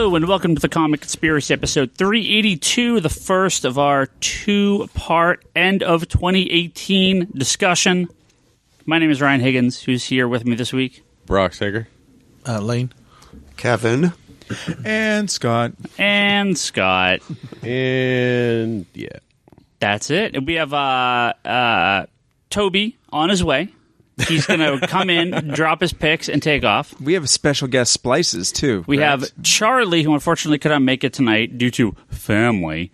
Hello, and welcome to the Comic Conspiracy, episode 382, the first of our two-part end of 2018 discussion. My name is Ryan Higgins. Who's here with me this week? Brock Sager. Lane. Kevin. And Scott. And Scott. And, yeah. That's it. We have Toby on his way. He's going to come in, drop his picks, and take off. We have special guest Splices, too. We have Charlie, who unfortunately could not make it tonight due to family.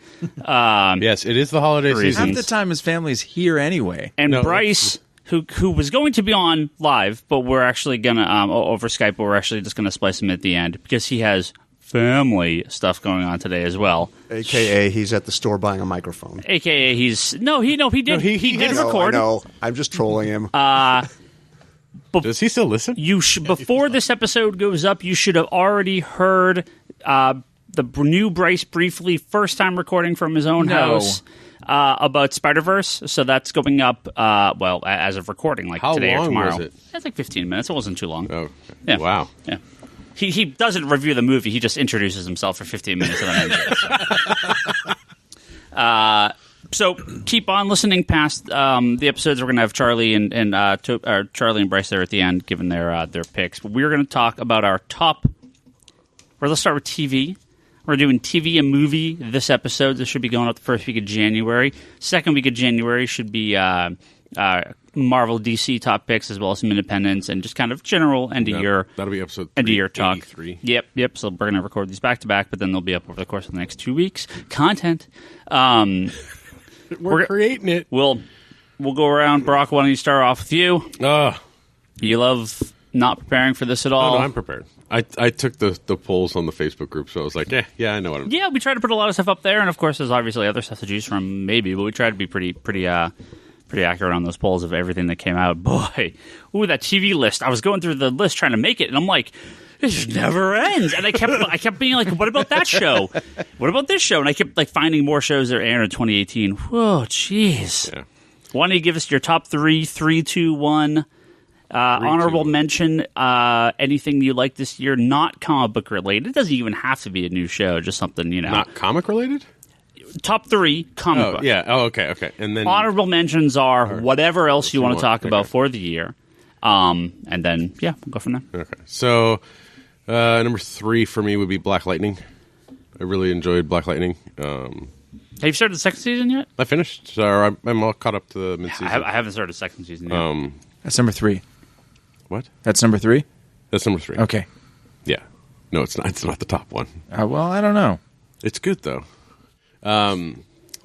Yes, it is the holiday season. Half the time his family's here anyway. And Bryce, who was going to be on live, but we're actually going to, over Skype, but we're actually just going to splice him at the end because he has family stuff going on today as well. AKA, he's at the store buying a microphone. AKA, he did record. I know. I'm just trolling him. Does he still listen? Before this episode goes up, you should have already heard the new Bryce Briefly first time recording from his own house about Spider-Verse. So that's going up, as of recording, like today or tomorrow. How long was it? It's like 15 minutes. It wasn't too long. Oh, yeah. Wow. Yeah. He doesn't review the movie. He just introduces himself for 15 minutes and then ends it. So keep on listening past the episodes. We're going to have Charlie and Charlie and Bryce there at the end, giving their picks. But we're going to talk about our top. Let's start with TV. We're doing TV and movie this episode. This should be going up the first week of January. Second week of January should be Marvel DC top picks as well as some independents and just kind of general end of year. That'll be episode end of year talk. 83. Yep. So we're going to record these back to back, but then they'll be up over the course of the next 2 weeks. Content. We're creating it. We'll go around. Brock, why don't you start off with you? You love not preparing for this at all? Oh, no, I'm prepared. I took the polls on the Facebook group, so I was like, yeah, I know what I'm doing. Yeah, we try to put a lot of stuff up there, and of course there's obviously other stuff to choose from, maybe, but we try to be pretty accurate on those polls of everything that came out. Boy, that TV list. I was going through the list trying to make it, and I'm like, this just never ends. And I kept being like, what about that show? What about this show? And I kept like finding more shows that aired in 2018. Whoa, jeez. Yeah. Why don't you give us your top 3, 3, 2, 1, honorable mention, anything you like this year, not comic book related. It doesn't even have to be a new show, just something, Not comic related? Top 3, comic book. Yeah. Oh, okay. And then honorable mentions are whatever else you want to talk about for the year. And then, we'll go from there. Okay. So, number 3 for me would be Black Lightning. I really enjoyed Black Lightning. Have you started the second season yet? I finished. So I'm all caught up to the mid-season. I haven't started the second season yet. That's number 3. What? That's number 3? That's number 3. Okay. Yeah. No, it's not. It's not the top one. Well, I don't know. It's good though. The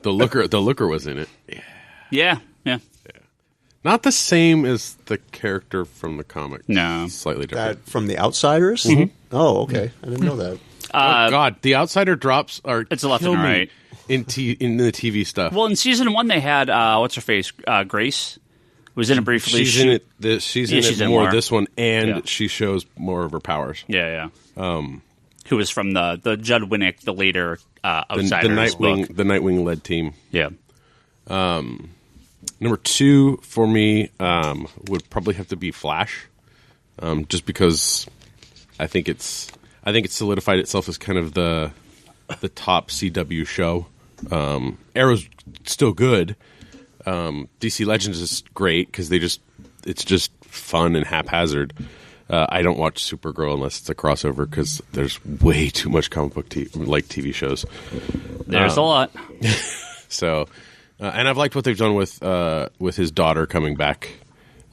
looker was in it. Yeah. Not the same as the character from the comic. No. Slightly different. That from The Outsiders? Mm-hmm. Oh, okay. I didn't know that. Oh, God. The Outsider drops are it's a left and right. In the TV stuff. Well, in season 1, they had, what's her face? Grace was in it briefly. She's in it. She's in more this one, and she shows more of her powers. Yeah. Who was from the Judd Winnick, the later Outsiders book. The Nightwing-led team. Yeah. Number 2 for me would probably have to be Flash, just because I think it's solidified itself as kind of the top CW show. Arrow's still good. DC Legends is great because it's just fun and haphazard. I don't watch Supergirl unless it's a crossover because there's way too much comic book TV shows. There's a lot. So, and I've liked what they've done with his daughter coming back.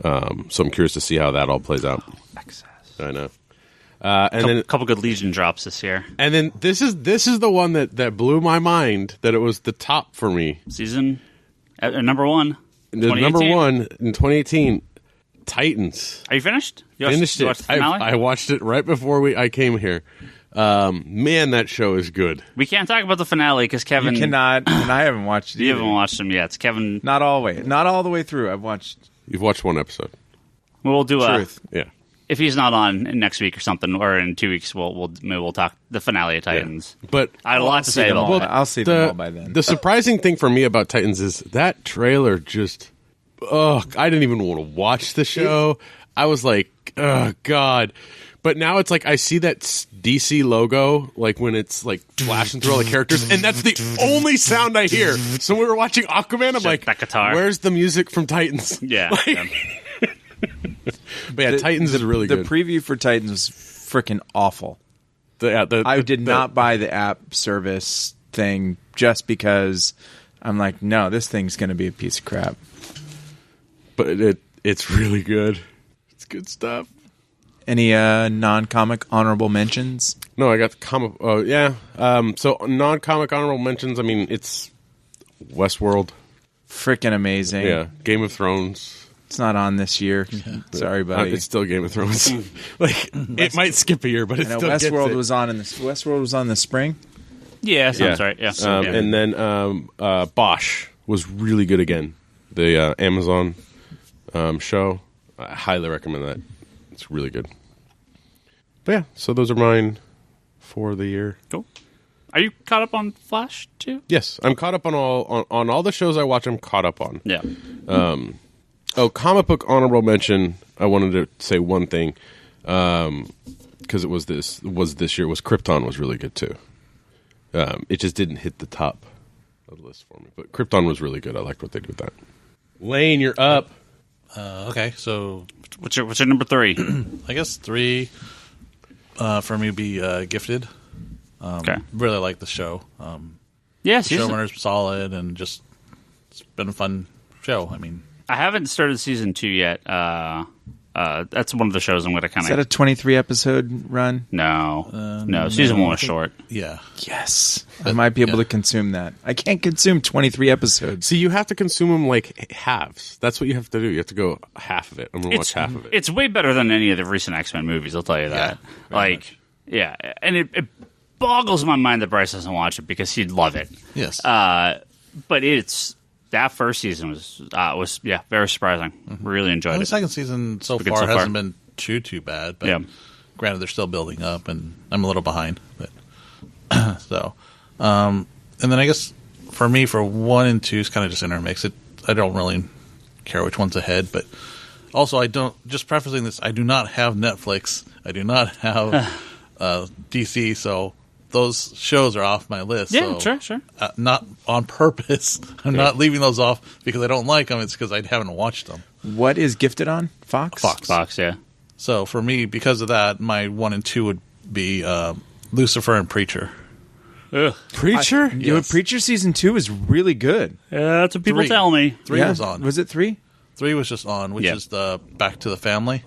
So I'm curious to see how that all plays out. Excess. I know. Then a couple good Legion drops this year. And then this is the one that blew my mind that it was the top for me. Season number 1. The number 1 in 2018. Titans. Are you finished? Finished it. I watched it right before I came here. Man, that show is good. We can't talk about the finale because Kevin... You cannot, and I haven't watched it either. You haven't watched them yet. It's Kevin... Not all the way through. I've watched... You've watched one episode. We'll do Truth. Yeah. If he's not on next week or something, or in 2 weeks, we'll talk the finale of Titans. Yeah. But I had a lot to say about that. I'll see them all by then. The surprising thing for me about Titans is that trailer just... I didn't even want to watch the show. I was like, oh, God. But now it's like I see that DC logo, like when it's like flashing through all the characters, and that's the only sound I hear. So when we were watching Aquaman, I'm like, that guitar. "Where's the music from Titans?" Yeah. Like- Yeah. But yeah, Titans is really The good. preview for Titans was freaking awful. The I did not buy the app service thing just because I'm like, no, this thing's going to be a piece of crap. but it's really good. It's good stuff. Any non-comic honorable mentions? No, I got the comic. Oh yeah. So non-comic honorable mentions. I mean, it's Westworld. Freaking amazing. Yeah, Game of Thrones. It's not on this year. Sorry, buddy. It's still Game of Thrones. Like it might skip a year, but it I know still gets Westworld it. was on in this. Westworld was on in the spring. Yeah, sounds right. Yeah. And then Bosch was really good again. The Amazon show. I highly recommend that. It's really good. But yeah, so those are mine for the year. Cool. Are you caught up on Flash too? Yes, I'm caught up on all the shows I watch. I'm caught up on. Yeah. Comic book honorable mention. I wanted to say one thing because it was this year. Was Krypton was really good too. It just didn't hit the top of the list for me, but Krypton was really good. I liked what they did with that. Lane, you're up. Okay, so What's your number 3? I guess 3 for me would be Gifted. Okay. Really like the show. Yes. Showrunner's solid, and just it's been a fun show. I mean, I haven't started season 2 yet. That's one of the shows I'm going to kind Is that of. a 23 episode run? No, season 1 was short. yeah. Yes. I might be able to consume that. I can't consume 23 episodes. See, you have to consume them like halves. That's what you have to do. You have to go half of it. I'm gonna watch half of it. It's way better than any of the recent X-Men movies. I'll tell you that. Yeah, and it boggles my mind that Bryce doesn't watch it because he'd love it. Yes. But it's that first season was very surprising. Really enjoyed the it. second season so Good far so far. hasn't been too bad. But Yeah. granted, they're still building up, and I'm a little behind. But so, and then I guess for me, for 1 and 2 is kind of just intermix. I don't really care which one's ahead, but also I don't. Just prefacing this, I do not have Netflix. I do not have DC, so those shows are off my list. Yeah, so, sure. not on purpose. I'm not leaving those off because I don't like them. It's because I haven't watched them. What is Gifted on? Fox? Fox, yeah. So for me, because of that, my 1 and 2 would be Lucifer and Preacher. Ugh. Preacher. Yo, Preacher season 2 is really good. Yeah, that's what people 3. tell me. 3 Yeah. was on. Was it 3? 3 was just on, which Yeah. is the Back to the Family.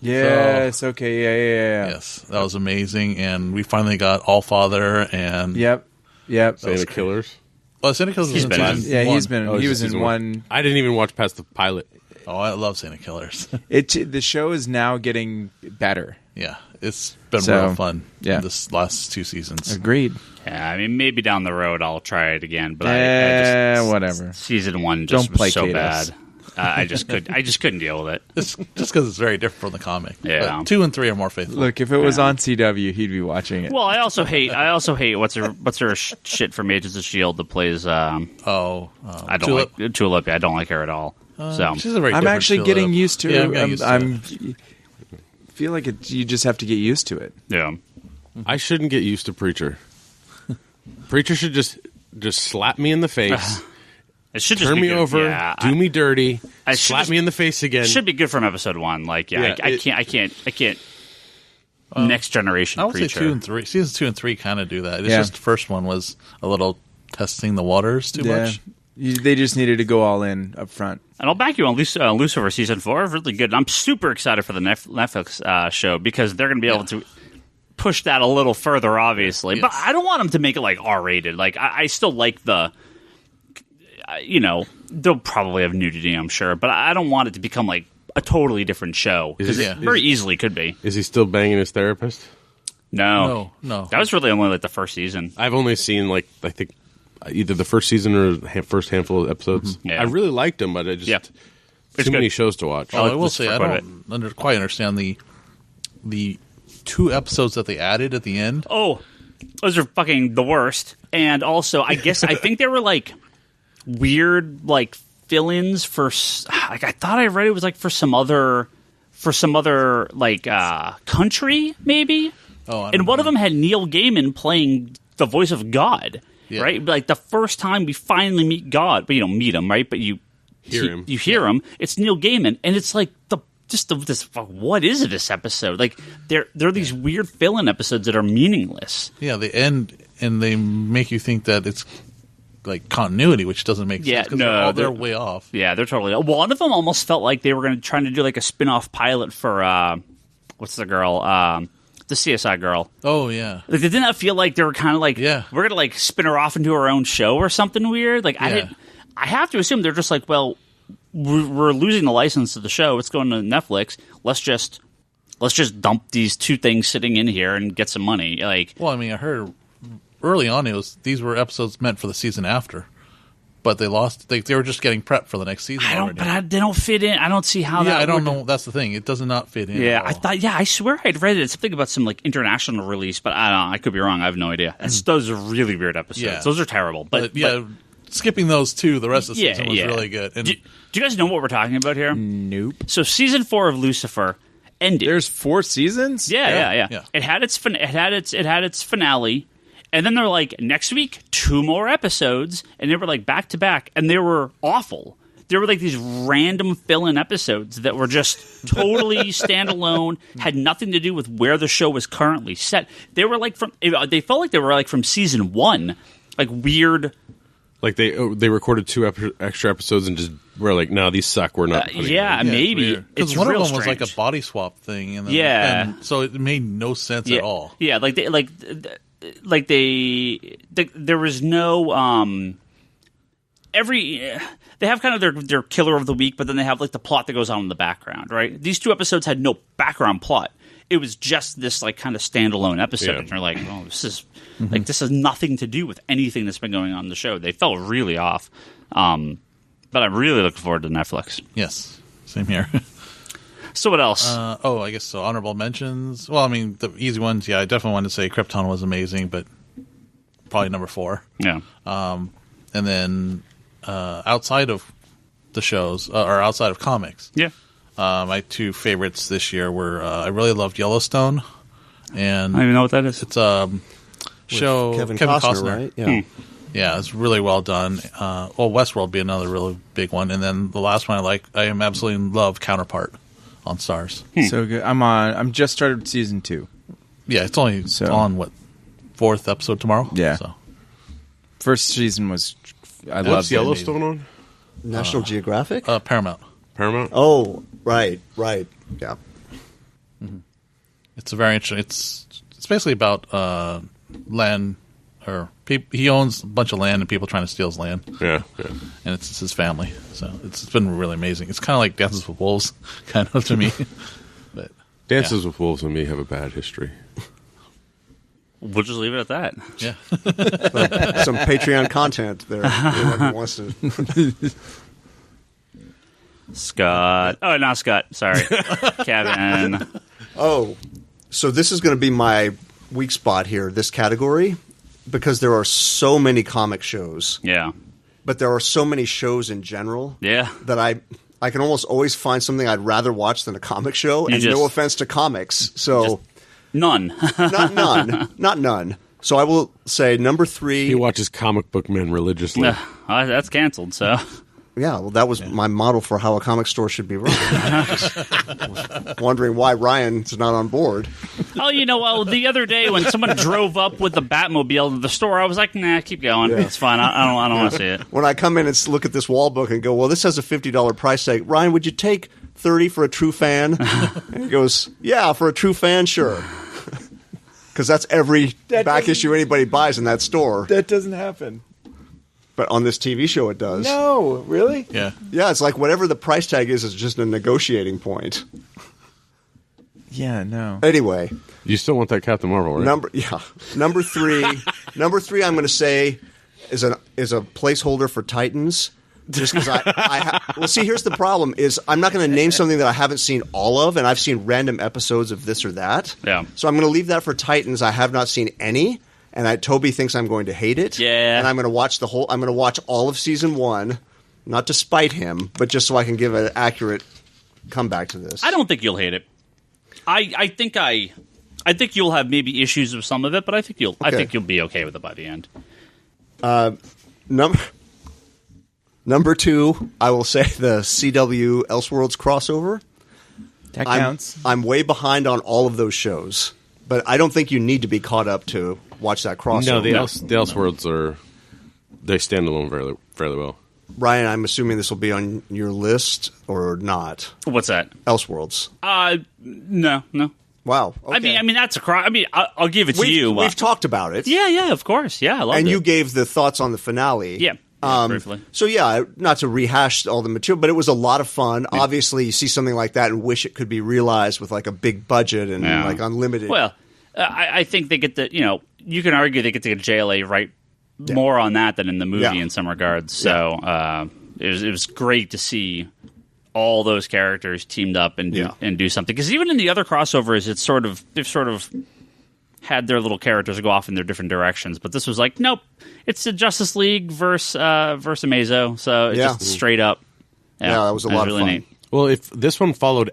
Yes. Okay. Yeah. Yes, that was amazing, and we finally got Allfather and Yep. Santa Killers. Well, Santa Killers was He's in been season Yeah, one. he's been. Oh, he it's was season in one. I didn't even watch past the pilot. Oh, I love Santa Killers. The show is now getting better. Yeah, it's been So, real fun. yeah. This last 2 seasons. Agreed. Yeah, I mean, maybe down the road I'll try it again, but I just Whatever. season 1 just Don't was so placate bad. us. I just couldn't deal with it. It's just because it's very different from the comic. Yeah. But 2 and 3 are more faithful. Look, if it was on CW, he'd be watching it. Well, I also hate what's her shit from Agents of Shield that plays. I don't Tulip. like Tulip. I don't like her at all. So She's a very I'm different actually Tulip. getting used to Yeah, it. I'm getting used to it. Feel like you just have to get used to it. yeah, I shouldn't get used to Preacher. Preacher should just slap me in the face, it should just turn be me good. over, Yeah, do me dirty, I should slap just- me in the face again. It should be good from episode 1. Like, Yeah, I can't. Next generation I would Preacher. say 2 and 3. Seasons 2 and 3 kind of do that. It's Yeah. just the first one was a little testing the waters too much. They just needed to go all in up front. And I'll back you on Lucifer season 4. Really good. I'm super excited for the Netflix show because they're going to be able to push that a little further, obviously. Yes. But I don't want them to make it like R-rated. Like I still like the, they'll probably have nudity, I'm sure, but I don't want it to become like a totally different show because Is it it- very easily could be. Is he still banging his therapist? No, No. that was really only like the first season. I've only seen I think either the first season or the first handful of episodes. Yeah. I really liked him, but I just Yeah. It's too many good. shows to watch. Oh, I will let's say I talk about don't quite understand the 2 episodes that they added at the end. Oh, those are fucking the worst. And also, I think they were like weird like fill-ins for like I thought I read it was like for some other like country maybe. And one of them had Neil Gaiman playing the voice of God, right? Like the first time we finally meet God, but you don't meet him, right? But you hear him. You hear him. It's Neil Gaiman, and it's like this. What is this episode? Like there are these weird fill-in episodes that are meaningless. Yeah, they end and they make you think that it's like continuity, which doesn't make sense. No, they're way off. Yeah, they're totally. One of them almost felt like they were trying to do like a spin-off pilot for what's the girl? The CSI girl. Oh yeah. Like, didn't that feel like they were kind of like, we're gonna like spin her off into her own show or something weird? Like I have to assume they're just like, well, we're losing the license to the show. It's going to Netflix. Let's just dump these two things sitting in here and get some money. Like, well, I mean, I heard early on these were episodes meant for the season after, but they lost. They were just getting prepped for the next season. They don't fit in. I don't see how. Yeah, I don't know. That's the thing. It does not fit in. Yeah, I thought. Yeah, I swear I'd read it. Something about some like international release, but I don't know. I could be wrong. I have no idea. Those are really weird episodes. Yeah. Those are terrible. But skipping those two, the rest of the season was really good. And do you guys know what we're talking about here? Nope. So season 4 of Lucifer ended. There's 4 seasons? Yeah. It had its finale, and then they're like, next week 2 more episodes, and they were like back to back, and they were awful. There were like these random fill-in episodes that were just totally standalone, had nothing to do with where the show was currently set. They were like they felt like they were like from season 1, like weird. Like they recorded 2 extra episodes and just were like, no, these suck. We're not. Maybe because one of them was like a body swap thing, and so it made no sense at all. Yeah, there was no they have kind of their killer of the week, but then they have like the plot that goes on in the background, right? These 2 episodes had no background plot. It was just this like kind of standalone episode, and you're like, oh, this is like this has nothing to do with anything that's been going on in the show. They felt really off, but I'm really looking forward to Netflix. Yes, same here. So what else? I guess so. Honorable mentions. Well, I mean the easy ones. Yeah, I definitely wanted to say Krypton was amazing, but probably number 4. Yeah. And then outside of the shows or outside of comics, my 2 favorites this year were I really loved Yellowstone, and I don't even know what that is. It's a show Kevin Costner, right? Yeah. Yeah, it's really well done. Westworld be another really big one, and then the last one I am absolutely in love, Counterpart on Stars. So good. I'm just started season 2. Yeah, it's only on 4th episode tomorrow. Yeah. So. First season was I loved Yellowstone on National Geographic? Paramount. Oh, right. Yeah. Mm-hmm. It's a very interesting. It's basically about land, or he owns a bunch of land and people trying to steal his land. Yeah. And it's his family. So it's been really amazing. It's kind of like Dances with Wolves, kind of to me. But Dances with Wolves and me have a bad history. We'll just leave it at that. Yeah. Some Patreon content there. Whoever wants to. Scott. Oh, not Scott. Sorry. Kevin. Oh, so this is going to be my weak spot here, this category, because there are so many comic shows. Yeah. But there are so many shows in general. Yeah. That I can almost always find something I'd rather watch than a comic show. And no offense to comics. So none. Not none. So I will say number 3. He watches comic book men religiously. That's canceled, so. Yeah, well, that was my model for how a comic store should be run. I was wondering why Ryan's not on board. Oh, the other day when someone drove up with the Batmobile to the store, I was like, nah, keep going. Yeah. It's fine. I don't want to see it. When I come in and look at this wall book and go, well, this has a $50 price tag. Ryan, would you take $30 for a true fan? And he goes, yeah, for a true fan, sure. Because that's every back issue anybody buys in that store. That doesn't happen. But on this TV show, it does. No, really? Yeah. Yeah, it's like whatever the price tag is just a negotiating point. Yeah, no. Anyway. You still want that Captain Marvel, right? Number 3. Number 3, I'm going to say, is a placeholder for Titans. Just because well, see, here's the problem: is I'm not going to name something that I haven't seen all of, and I've seen random episodes of this or that. Yeah. So I'm going to leave that for Titans. I have not seen any, and Toby thinks I'm going to hate it. Yeah. And I'm going to watch I'm going to watch all of season 1, not to spite him, but just so I can give an accurate comeback to this. I don't think you'll hate it. I think I I think you'll have maybe issues with some of it, but I think you'll be okay with it by the end. Number 2, I will say the CW Elseworlds crossover. That counts. I'm way behind on all of those shows, but I don't think you need to be caught up to watch that crossover. No, the Elseworlds they stand alone fairly well. Ryan, I'm assuming this will be on your list or not. What's that? Elseworlds. No. Wow. Okay. I mean that's I'll give it to you. We've talked about it. Yeah, of course. Yeah, I love it. And you gave the thoughts on the finale. Yeah. Briefly. So yeah, not to rehash all the material, but it was a lot of fun. Yeah. Obviously, you see something like that and wish it could be realized with like a big budget and like unlimited. Well, I think they get you can argue they get to get JLA right more on that than in the movie in some regards. So it was great to see all those characters teamed up and do something. Because even in the other crossovers, they've sort of had their little characters go off in their different directions, but this was like, nope, it's the Justice League versus Amazo, so it's just straight up. Yeah, that was a lot of fun. Neat. Well, if this one followed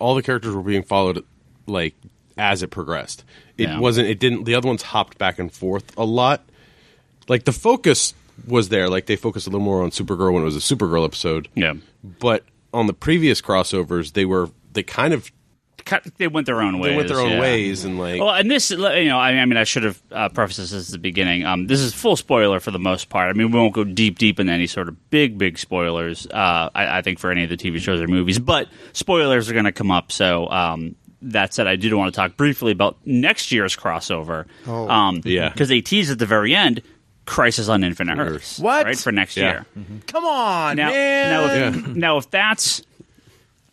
all the characters were being followed like as it progressed. It didn't. The other ones hopped back and forth a lot. Like the focus was there. Like they focused a little more on Supergirl when it was a Supergirl episode. Yeah, but on the previous crossovers, they went their own ways. They went their own ways, and like. Well, and this, I mean, I should have prefaced this at the beginning. This is full spoiler for the most part. I mean, we won't go deep into any sort of big spoilers. I think for any of the TV shows or movies, but spoilers are going to come up. So that said, I did want to talk briefly about next year's crossover. Because they teased at the very end. Crisis on Infinite Earths. What? Right, for next year. Mm-hmm. Come on, man. Now,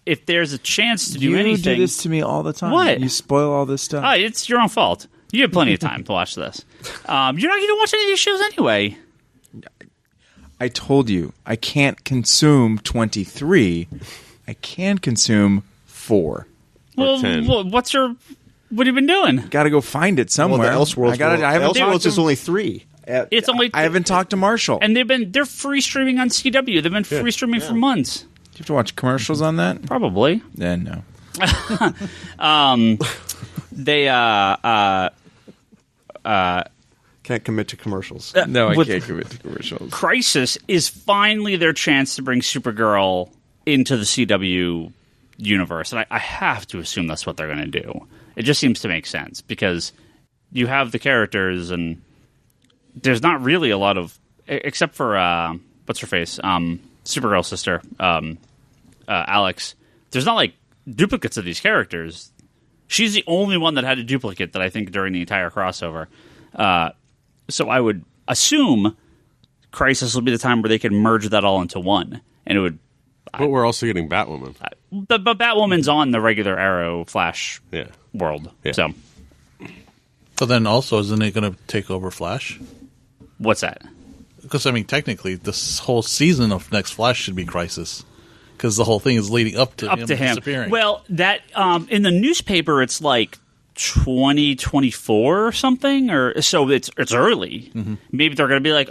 if there's a chance to do anything... You do this to me all the time. What? You spoil all this stuff. Oh, it's your own fault. You have plenty of time to watch this. You're not going to watch any of these shows anyway. I told you, I can't consume 23. I can consume 4. Well, 10. What have you been doing? Got to go find it somewhere. Well, the Elseworlds, Elseworlds is only 3. It's only. I haven't talked to Marshall, and they're free streaming on CW. They've been free streaming for months. Do you have to watch commercials on that? Probably. Then no. They can't commit to commercials. No, I can't commit to commercials. Crisis is finally their chance to bring Supergirl into the CW universe, and I have to assume that's what they're going to do. It just seems to make sense because you have the characters and. There's not really a lot of, except for what's her face, Supergirl's sister, Alex. There's not like duplicates of these characters. She's the only one that had a duplicate that I think during the entire crossover. So I would assume Crisis will be the time where they can merge that all into one, and it would. But we're also getting Batwoman. But Batwoman's on the regular Arrow Flash world, so. But then also, isn't it going to take over Flash? What's that? Because, I mean, technically, this whole season of Next Flash should be Crisis. Because the whole thing is leading up to him disappearing. Well, that in the newspaper, it's like 2024 or something, or so it's early. Mm-hmm. Maybe they're going to be like,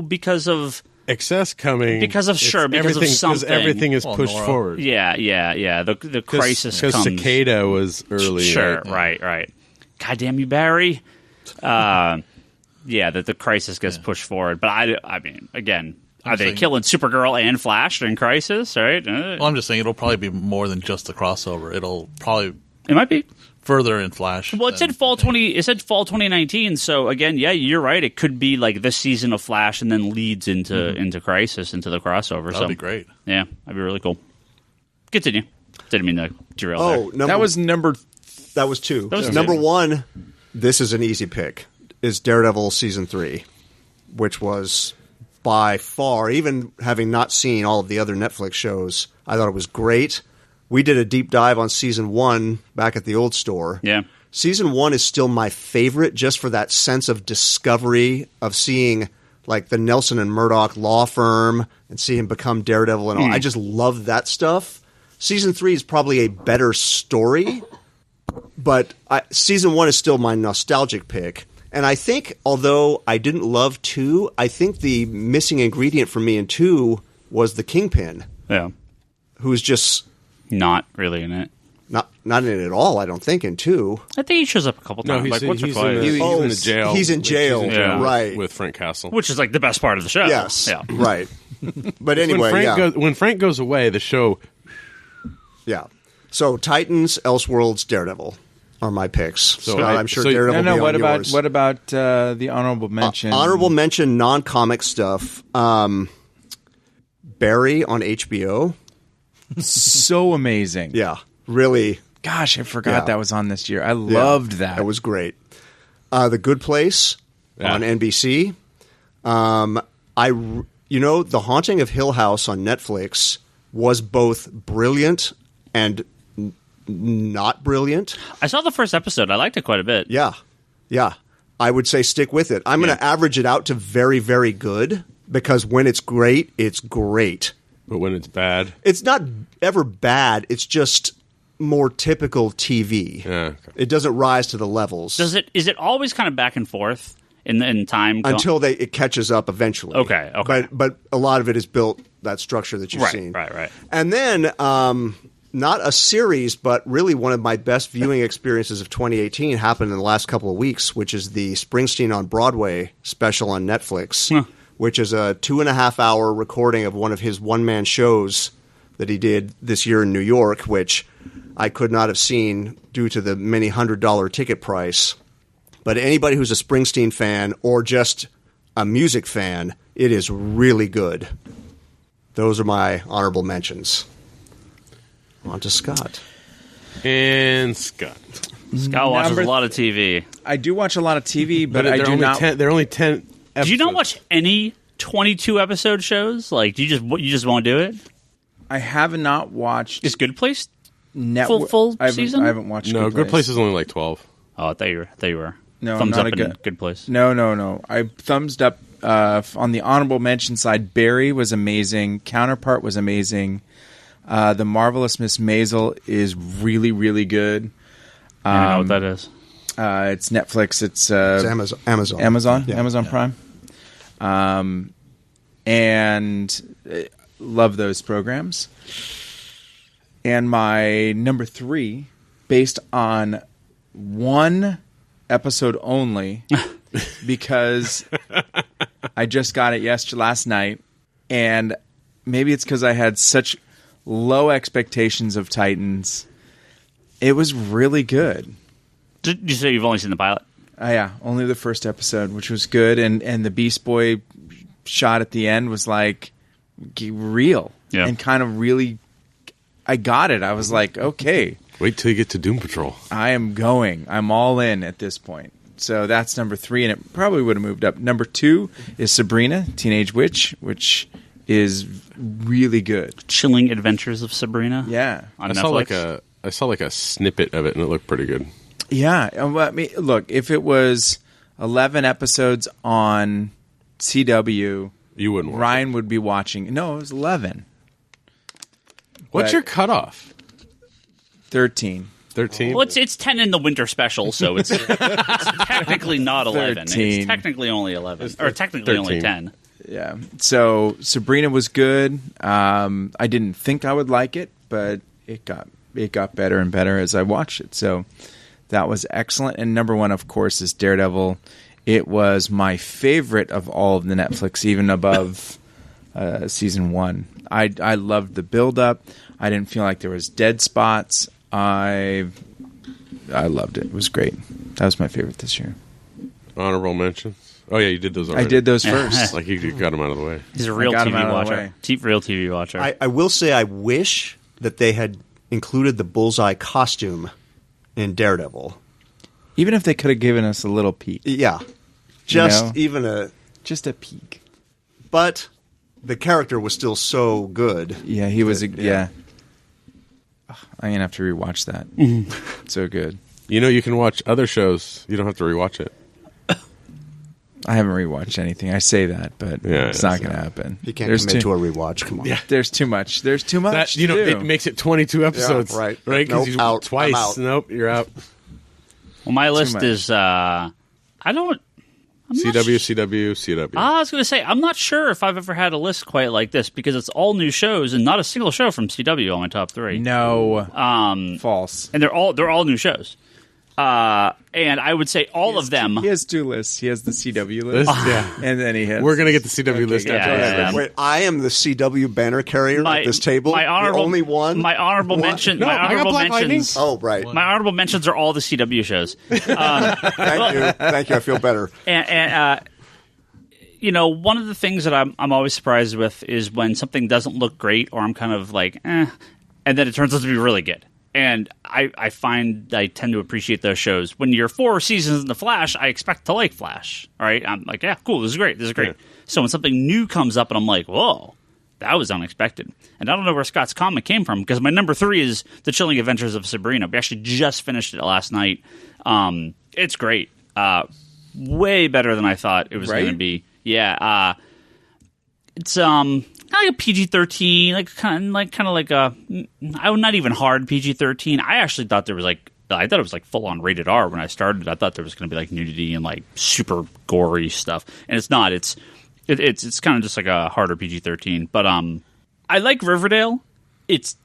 because of excess coming, because of something. Because everything is pushed forward. Yeah. The crisis because comes. Cicada was early. Sure, right. God damn you, Barry. That the crisis gets pushed forward. But I mean, again, are they killing Supergirl and Flash in Crisis? Right? Well, I'm just saying it'll probably be more than just the crossover. It might be further in Flash. Well, it said fall 2019. So again, you're right. It could be like this season of Flash and then leads into Crisis, into the crossover. That'd be great. Yeah, that'd be really cool. Continue. Didn't mean to derail. That was number. That was 2. Number 1. This is an easy pick. Is Daredevil season 3, which was by far, even having not seen all of the other Netflix shows, I thought it was great. We did a deep dive on season 1 back at the old store. Yeah. Season 1 is still my favorite just for that sense of discovery of seeing like the Nelson and Murdoch law firm and see him become Daredevil and all. I just love that stuff. Season 3 is probably a better story, but season 1 is still my nostalgic pick. And I think, although I didn't love 2, I think the missing ingredient for me in 2 was the Kingpin. Yeah. Who's just... Not really in it. Not in it at all, I don't think, in 2. I think he shows up a couple No, times, he's, like once or he's, twice. in the jail. He's in jail, Yeah. right. with Frank Castle. Which is like the best part of the show. Yes, Yeah. right. But anyway, when Frank goes away, the show... Yeah. So Titans, Elseworlds, Daredevil are my picks. So I'm sure so- Daredevil No, will be what on about yours. what about the honorable mention? Honorable mention, non-comic stuff. Barry on HBO. So amazing. Yeah, really. Gosh, I forgot Yeah. that was on this year. I loved that. That was great. The Good Place on NBC. The Haunting of Hill House on Netflix was both brilliant and not brilliant. I saw the first episode. I liked it quite a bit. Yeah. I would say stick with it. I'm going to average it out to very, very good because when it's great, it's great. But when it's bad... It's not ever bad. It's just more typical TV. Yeah, okay. It doesn't rise to the levels. Is it always kind of back and forth in time? Until it catches up eventually. Okay. But a lot of it is built, that structure that you've seen. Right. And then, not a series, but really one of my best viewing experiences of 2018 happened in the last couple of weeks, which is the Springsteen on Broadway special on Netflix, which is a 2.5-hour recording of one of his one-man shows that he did this year in New York, which I could not have seen due to the many $100 ticket price. But anybody who's a Springsteen fan or just a music fan, it is really good. Those are my honorable mentions. On to Scott. And Scott. Scott watches a lot of TV. I do watch a lot of TV, but I they're do only not. 10, they're only 10 episodes. Do you not watch any 22-episode shows? Like, you just won't do it? I have not watched Is Good Place? network. full I haven't- season? I haven't watched. No, Good Place is only like 12. Oh, I thought you were. No, Thumbs not up a in Good Place. No. I thumbs up on the honorable mention side. Barry was amazing. Counterpart was amazing. The Marvelous Miss Maisel is really, really good. I don't know what that is. It's Netflix. It's Amazon. Amazon. Yeah. Amazon Prime. And love those programs. And my number 3, based on one episode only, because I just got it last night, and maybe it's because I had such low expectations of Titans. It was really good. Did you say you've only seen the pilot? Yeah, only the first episode, which was good, and the Beast Boy shot at the end was like real and kind of really. I got it. I was like, okay. Wait till you get to Doom Patrol. I'm all in at this point. So that's number 3, and it probably would have moved up. Number 2 is Sabrina, Teenage Witch, which is really good. Chilling Adventures of Sabrina. Yeah. On I Netflix. saw like a snippet of it, and it looked pretty good. Yeah. I mean, look, if it was 11 episodes on CW, You wouldn't watch Ryan would be watching. No, it was 11. What's but- your cutoff? 13. 13? Well, it's 10 in the winter special, so it's technically not 11. 13. It's technically only 11. Or technically only 10. Yeah. So Sabrina was good. I didn't think I would like it, but it got better and better as I watched it. So that was excellent. And number 1, of course, is Daredevil. It was my favorite of all of the Netflix, even above season 1. I loved the build-up. I didn't feel like there was dead spots. I loved it. It was great. That was my favorite this year. Honorable mentions? Oh, yeah, you did those already. I did those first. Like, you got them out of the way. He's a real got him out TV of the watcher. way. Real TV watcher. I will say I wish that they had included the Bullseye costume in Daredevil. Even if they could have given us a little peek. Yeah. Just know? even a... Just a peek. But the character was still so good. Yeah, he was. Yeah. I'm going to have to rewatch that. So good. You know, you can watch other shows. You don't have to rewatch it. I haven't rewatched anything. I say that, but it's not going to happen. You can't commit to a rewatch. Come on. Yeah. There's too much. There's too much. That, to you know, do. it makes it 22 episodes. Yeah, right. Right? Nope, Because out. twice. I'm out. Nope, you're out. Well, my list much. is I don't CW. I was going to say, I'm not sure if I've ever had a list quite like this because it's all new shows and not a single show from CW on my top 3. No, false. And they're all new shows. And I would say all of them. He has 2 lists. He has the CW list, Yeah. and then he has. We're going to get the CW list yeah, after yeah, this. yeah. Wait, I am the CW banner carrier at this table. My honorable, the only one. My honorable mention. No, my I got honorable Black Lightning. mentions. Oh, right. My honorable mentions are all the CW shows. Thank you. I feel better. And one of the things that I'm always surprised with is when something doesn't look great, or I'm kind of like, and then it turns out to be really good. And I find I tend to appreciate those shows. When you're 4 seasons in The Flash, I expect to like Flash. All right, I'm like, yeah, cool, this is great. Yeah. So when something new comes up, and I'm like, whoa, that was unexpected. And I don't know where Scott's comment came from, because my number 3 is The Chilling Adventures of Sabrina. We actually just finished it last night. It's great. Way better than I thought it was going to be. Yeah, it's like a PG-13, I would not even hard PG-13. I actually thought there was I thought it was full on rated R when I started. I thought there was going to be nudity and super gory stuff, and it's not. It's kind of just like a harder PG-13. But I like Riverdale. It's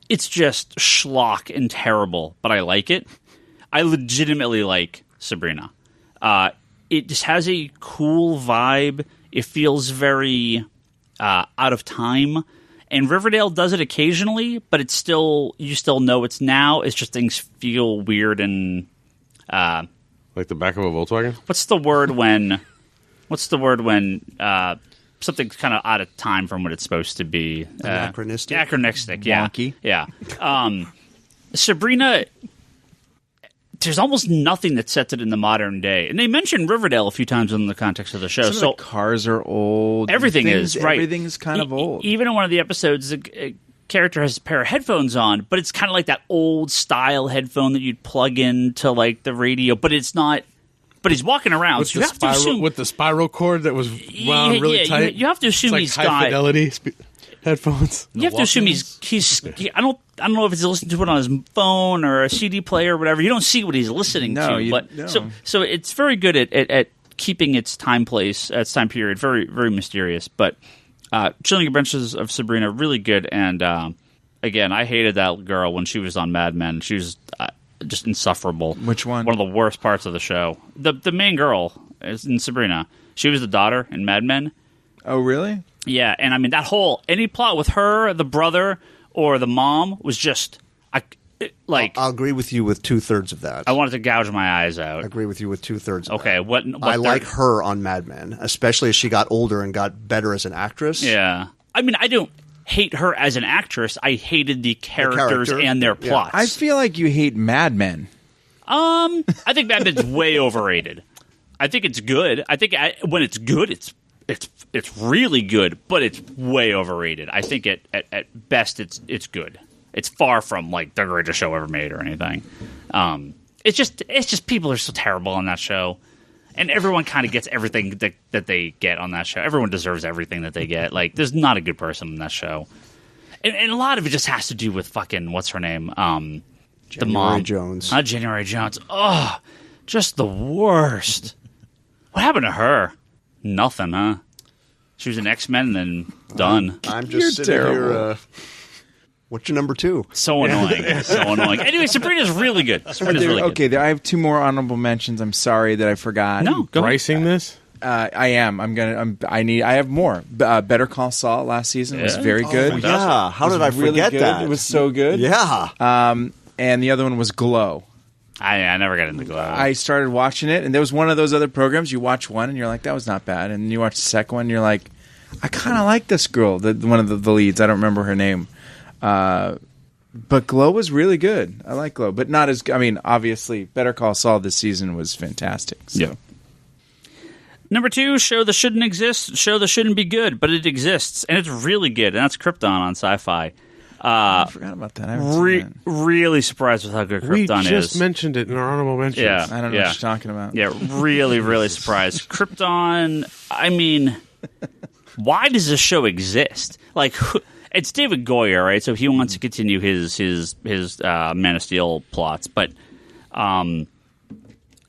just schlock and terrible, but I like it. I legitimately like Sabrina. It just has a cool vibe. It feels very out of time, and Riverdale does it occasionally, but you still know it's now. It's just things feel weird and like the back of a Volkswagen. What's the word when something's kind of out of time from what it's supposed to be? Anachronistic. Anachronistic. Wonky. Yeah. Sabrina. There's almost nothing that sets it in the modern day. And they mentioned Riverdale a few times in the context of the show. Some of the cars are old. Everything is, right. Everything's kind of old. Even in one of the episodes, a character has a pair of headphones on, but it's kind of like that old style headphone that you'd plug into the radio, but it's not. But he's walking around. With, so with the spiral cord that was wound really tight. You have to assume it's like high fidelity headphones. You have to assume he's I don't know if he's listening to it on his phone or a CD player or whatever. You don't see what he's listening to. So it's very good at keeping its time period very, very mysterious. But Chilling Adventures of Sabrina, really good. And again, I hated that girl when she was on Mad Men. She was just insufferable. Which one? One of the worst parts of the show. The main girl is in Sabrina. She was the daughter in Mad Men. Oh, really? Yeah, and I mean any plot with her, the brother, or the mom was just I'll agree with you with 2/3 of that. I wanted to gouge my eyes out. I agree with you with 2/3 of okay, that. what I like her on Mad Men, especially as she got older and got better as an actress. Yeah, I mean, I don't hate her as an actress. I hated the characters and their plots. I feel like you hate Mad Men. I think Mad Men's way overrated. I think it's good. I think when it's good, it's really good, but it's way overrated. I think at best it's good. It's far from the greatest show ever made or anything. It's just people are so terrible on that show, and everyone kind of gets everything that they get on that show. Everyone deserves everything that they get. There's not a good person in that show, and a lot of it just has to do with fucking what's her name, the mom Jones, not January Jones. Oh, just the worst. What happened to her? Nothing, huh? She was an X-Men and then done. I'm just sitting here. What's your number 2? So annoying. So annoying. Anyway, Sabrina's really good. Sabrina's really good. Okay, I have 2 more honorable mentions. I'm sorry that I forgot. No, go ahead. Pricing this? I am. I have more. Better Call Saul last season was very good. Yeah. How did I forget good. that? It was so good. Yeah. And the other one was Glow. I never got into Glow. I started watching it, and there was one of those other programs. You watch one, and you're like, that was not bad. And you watch the second one, and you're like, I kind of like this girl, one of the leads. I don't remember her name. But Glow was really good. I like Glow, but not as. I mean, obviously, Better Call Saul this season was fantastic. So. Yeah. Number 2, show that shouldn't exist, show that shouldn't be good, but it exists, and it's really good. And that's Krypton on Sci-Fi. I forgot about that. I haven't seen that. Really surprised with how good Krypton is. We just mentioned it in our honorable mentions. Yeah, I don't know what you're talking about. Yeah, really, really surprised. Krypton. I mean, why does this show exist? It's David Goyer, right? So he wants to continue his Man of Steel plots, but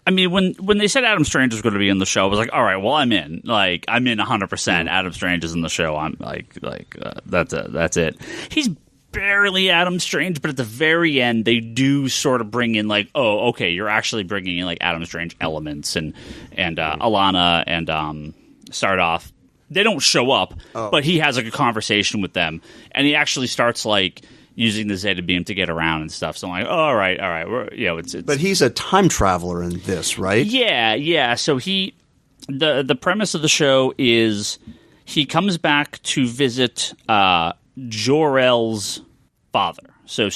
I mean, when they said Adam Strange was going to be in the show, I was like, all right, well, I'm in. Like, I'm in 100%. Adam Strange is in the show. I'm that's it. He's barely Adam Strange, but at the very end, they do sort of bring in like, oh, okay, you're actually bringing in like Adam Strange elements and Alana and Sardoff. They don't show up, but he has like a conversation with them, and he actually starts like using the Zeta beam to get around and stuff. So I'm like, oh, all right. It's But he's a time traveler in this, right? Yeah. So the premise of the show is he comes back to visit Jor-El's father. So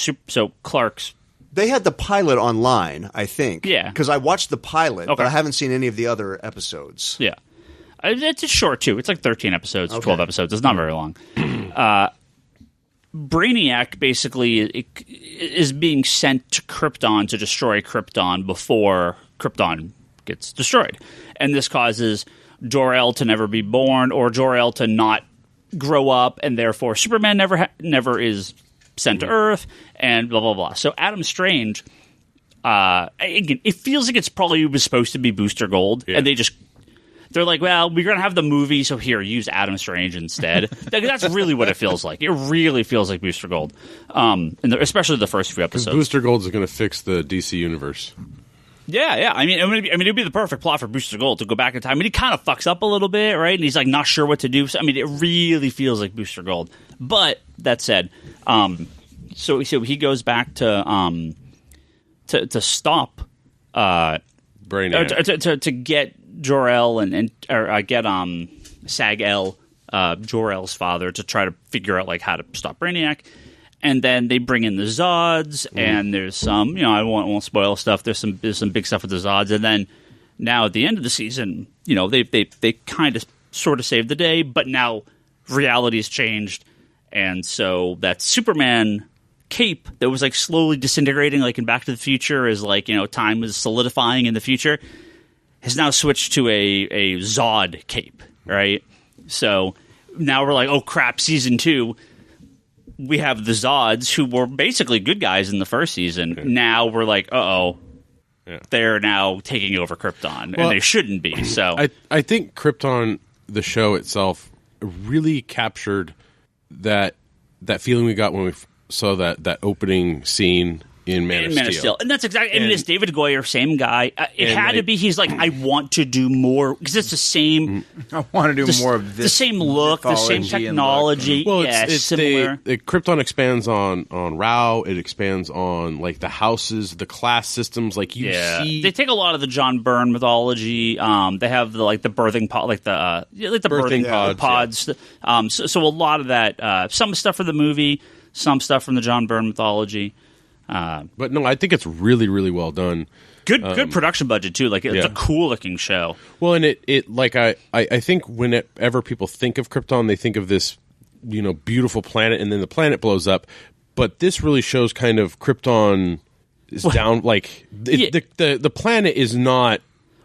Clark's. They had the pilot online, I think. Yeah. Because I watched the pilot, Okay. but I haven't seen any of the other episodes. Yeah. It's short, too. It's like 13 episodes, 12 episodes. It's not very long. Brainiac basically is being sent to Krypton to destroy Krypton before Krypton gets destroyed. And this causes Jor-El to never be born or Jor-El to not grow up, and therefore Superman never is sent to Earth, and blah, blah, blah. So Adam Strange, again, it feels like it's probably was supposed to be Booster Gold, and they're like, well, we're going to have the movie, so here, use Adam Strange instead. That's really what it feels like. It really feels like Booster Gold, especially the first few episodes. Booster Gold is going to fix the DC universe. Yeah. I mean, it'd be the perfect plot for Booster Gold to go back in time. I mean, he kind of fucks up a little bit, right? And he's like not sure what to do. So, I mean, it really feels like Booster Gold. But that said, so he goes back to stop Brainiac. to get Jor-El and get Sag-El, Jor-El's father, to try to figure out like how to stop Brainiac. And then they bring in the Zods, and there's some, I won't spoil stuff. There's some big stuff with the Zods, and then now at the end of the season, they kind of sort of saved the day, but now reality's changed, and so that Superman cape that was like slowly disintegrating, like in Back to the Future, as like time is solidifying in the future, has now switched to a Zod cape, right? So now we're like, oh crap, season 2. We have the Zods, who were basically good guys in the first season. Okay. Now we're like, they're now taking over Krypton, and they shouldn't be. So I think Krypton, the show itself, really captured that feeling we got when we saw that opening scene in Man of Steel. And that's exactly. I mean, it's David Goyer, same guy. It had to be. He's like, I want to do more because it's the same. I want to do more of this. The same look, the same technology. Well, it's similar. Krypton expands on Rao. It expands on like the houses, the class systems. Like you see, they take a lot of the John Byrne mythology. They have the birthing pod, like the birthing pods. Yeah. So a lot of that. Some stuff from the movie, some stuff from the John Byrne mythology. But no, I think it's really, really well done. Good production budget too. Like it's a cool looking show. Well, and it like I think whenever people think of Krypton, they think of this beautiful planet, and then the planet blows up. But this really shows kind of Krypton is down. Like the planet is not.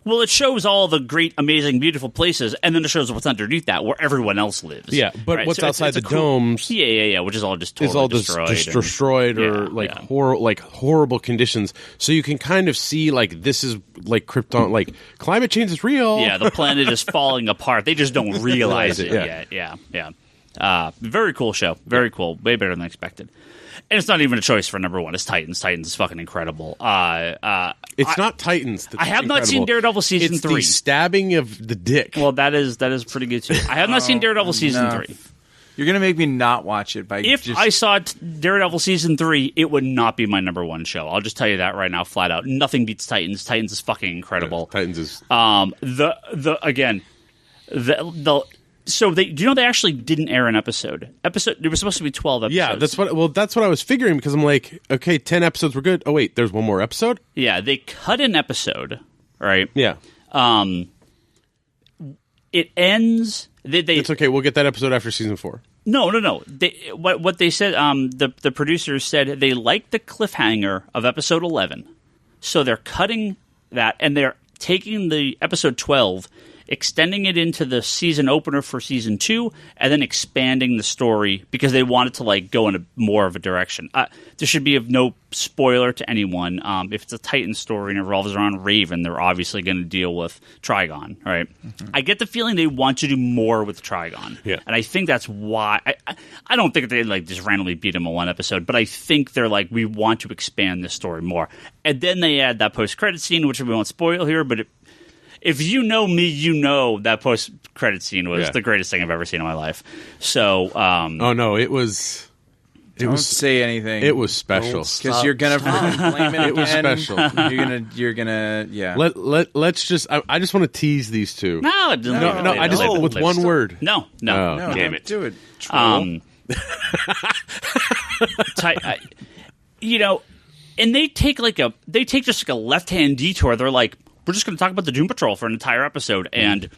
Well, it shows all the great, amazing, beautiful places, and then it shows what's underneath that, where everyone else lives. Yeah, but right? what's outside the domes? Yeah, which is all just totally destroyed or horrible conditions. So you can kind of see like this is like Krypton, like climate change is real. Yeah, the planet is falling apart. They just don't realize it yet. Yeah. Very cool show. Very cool. Way better than expected. And it's not even a choice for number one. It's Titans. Titans is fucking incredible. It's not Titans. I have not seen Daredevil season 3. The stabbing of the dick. Well, that is pretty good too. I have not seen Daredevil season 3. You're going to make me not watch it. If I saw Daredevil season 3, it would not be my number one show. I'll just tell you that right now, flat out. Nothing beats Titans. Titans is fucking incredible. Yeah, Titans is So do you know they actually didn't air an episode? There was supposed to be 12 episodes. Yeah, that's what I was figuring, because I'm like, okay, 10 episodes were good. Oh wait, there's one more episode? Yeah, they cut an episode, right? Yeah. It ends. It's okay. We'll get that episode after season 4. No. What they said, the producers said they liked the cliffhanger of episode 11, so they're cutting that, and they're taking the episode 12 extending it into the season opener for season 2, and then expanding the story because they wanted to like go in a more of a direction. There should be no spoiler to anyone. If it's a Titan story and it revolves around Raven, they're obviously going to deal with Trigon, right? Mm-hmm. I get the feeling they want to do more with Trigon, and I think that's why. I don't think they like just randomly beat him in one episode, but I think they're like, we want to expand this story more, and then they add that post-credit scene, which we won't spoil here, but if you know me, you know that post-credit scene was the greatest thing I've ever seen in my life. So, oh no, it was. Don't say anything. It was special because you're gonna blame it. It was special. You're gonna. Yeah. Let's just. I just want to tease these two. No. I just with one word. No. Damn it. Do it. And they take just a left-hand detour. They're like, we're just going to talk about the Doom Patrol for an entire episode, and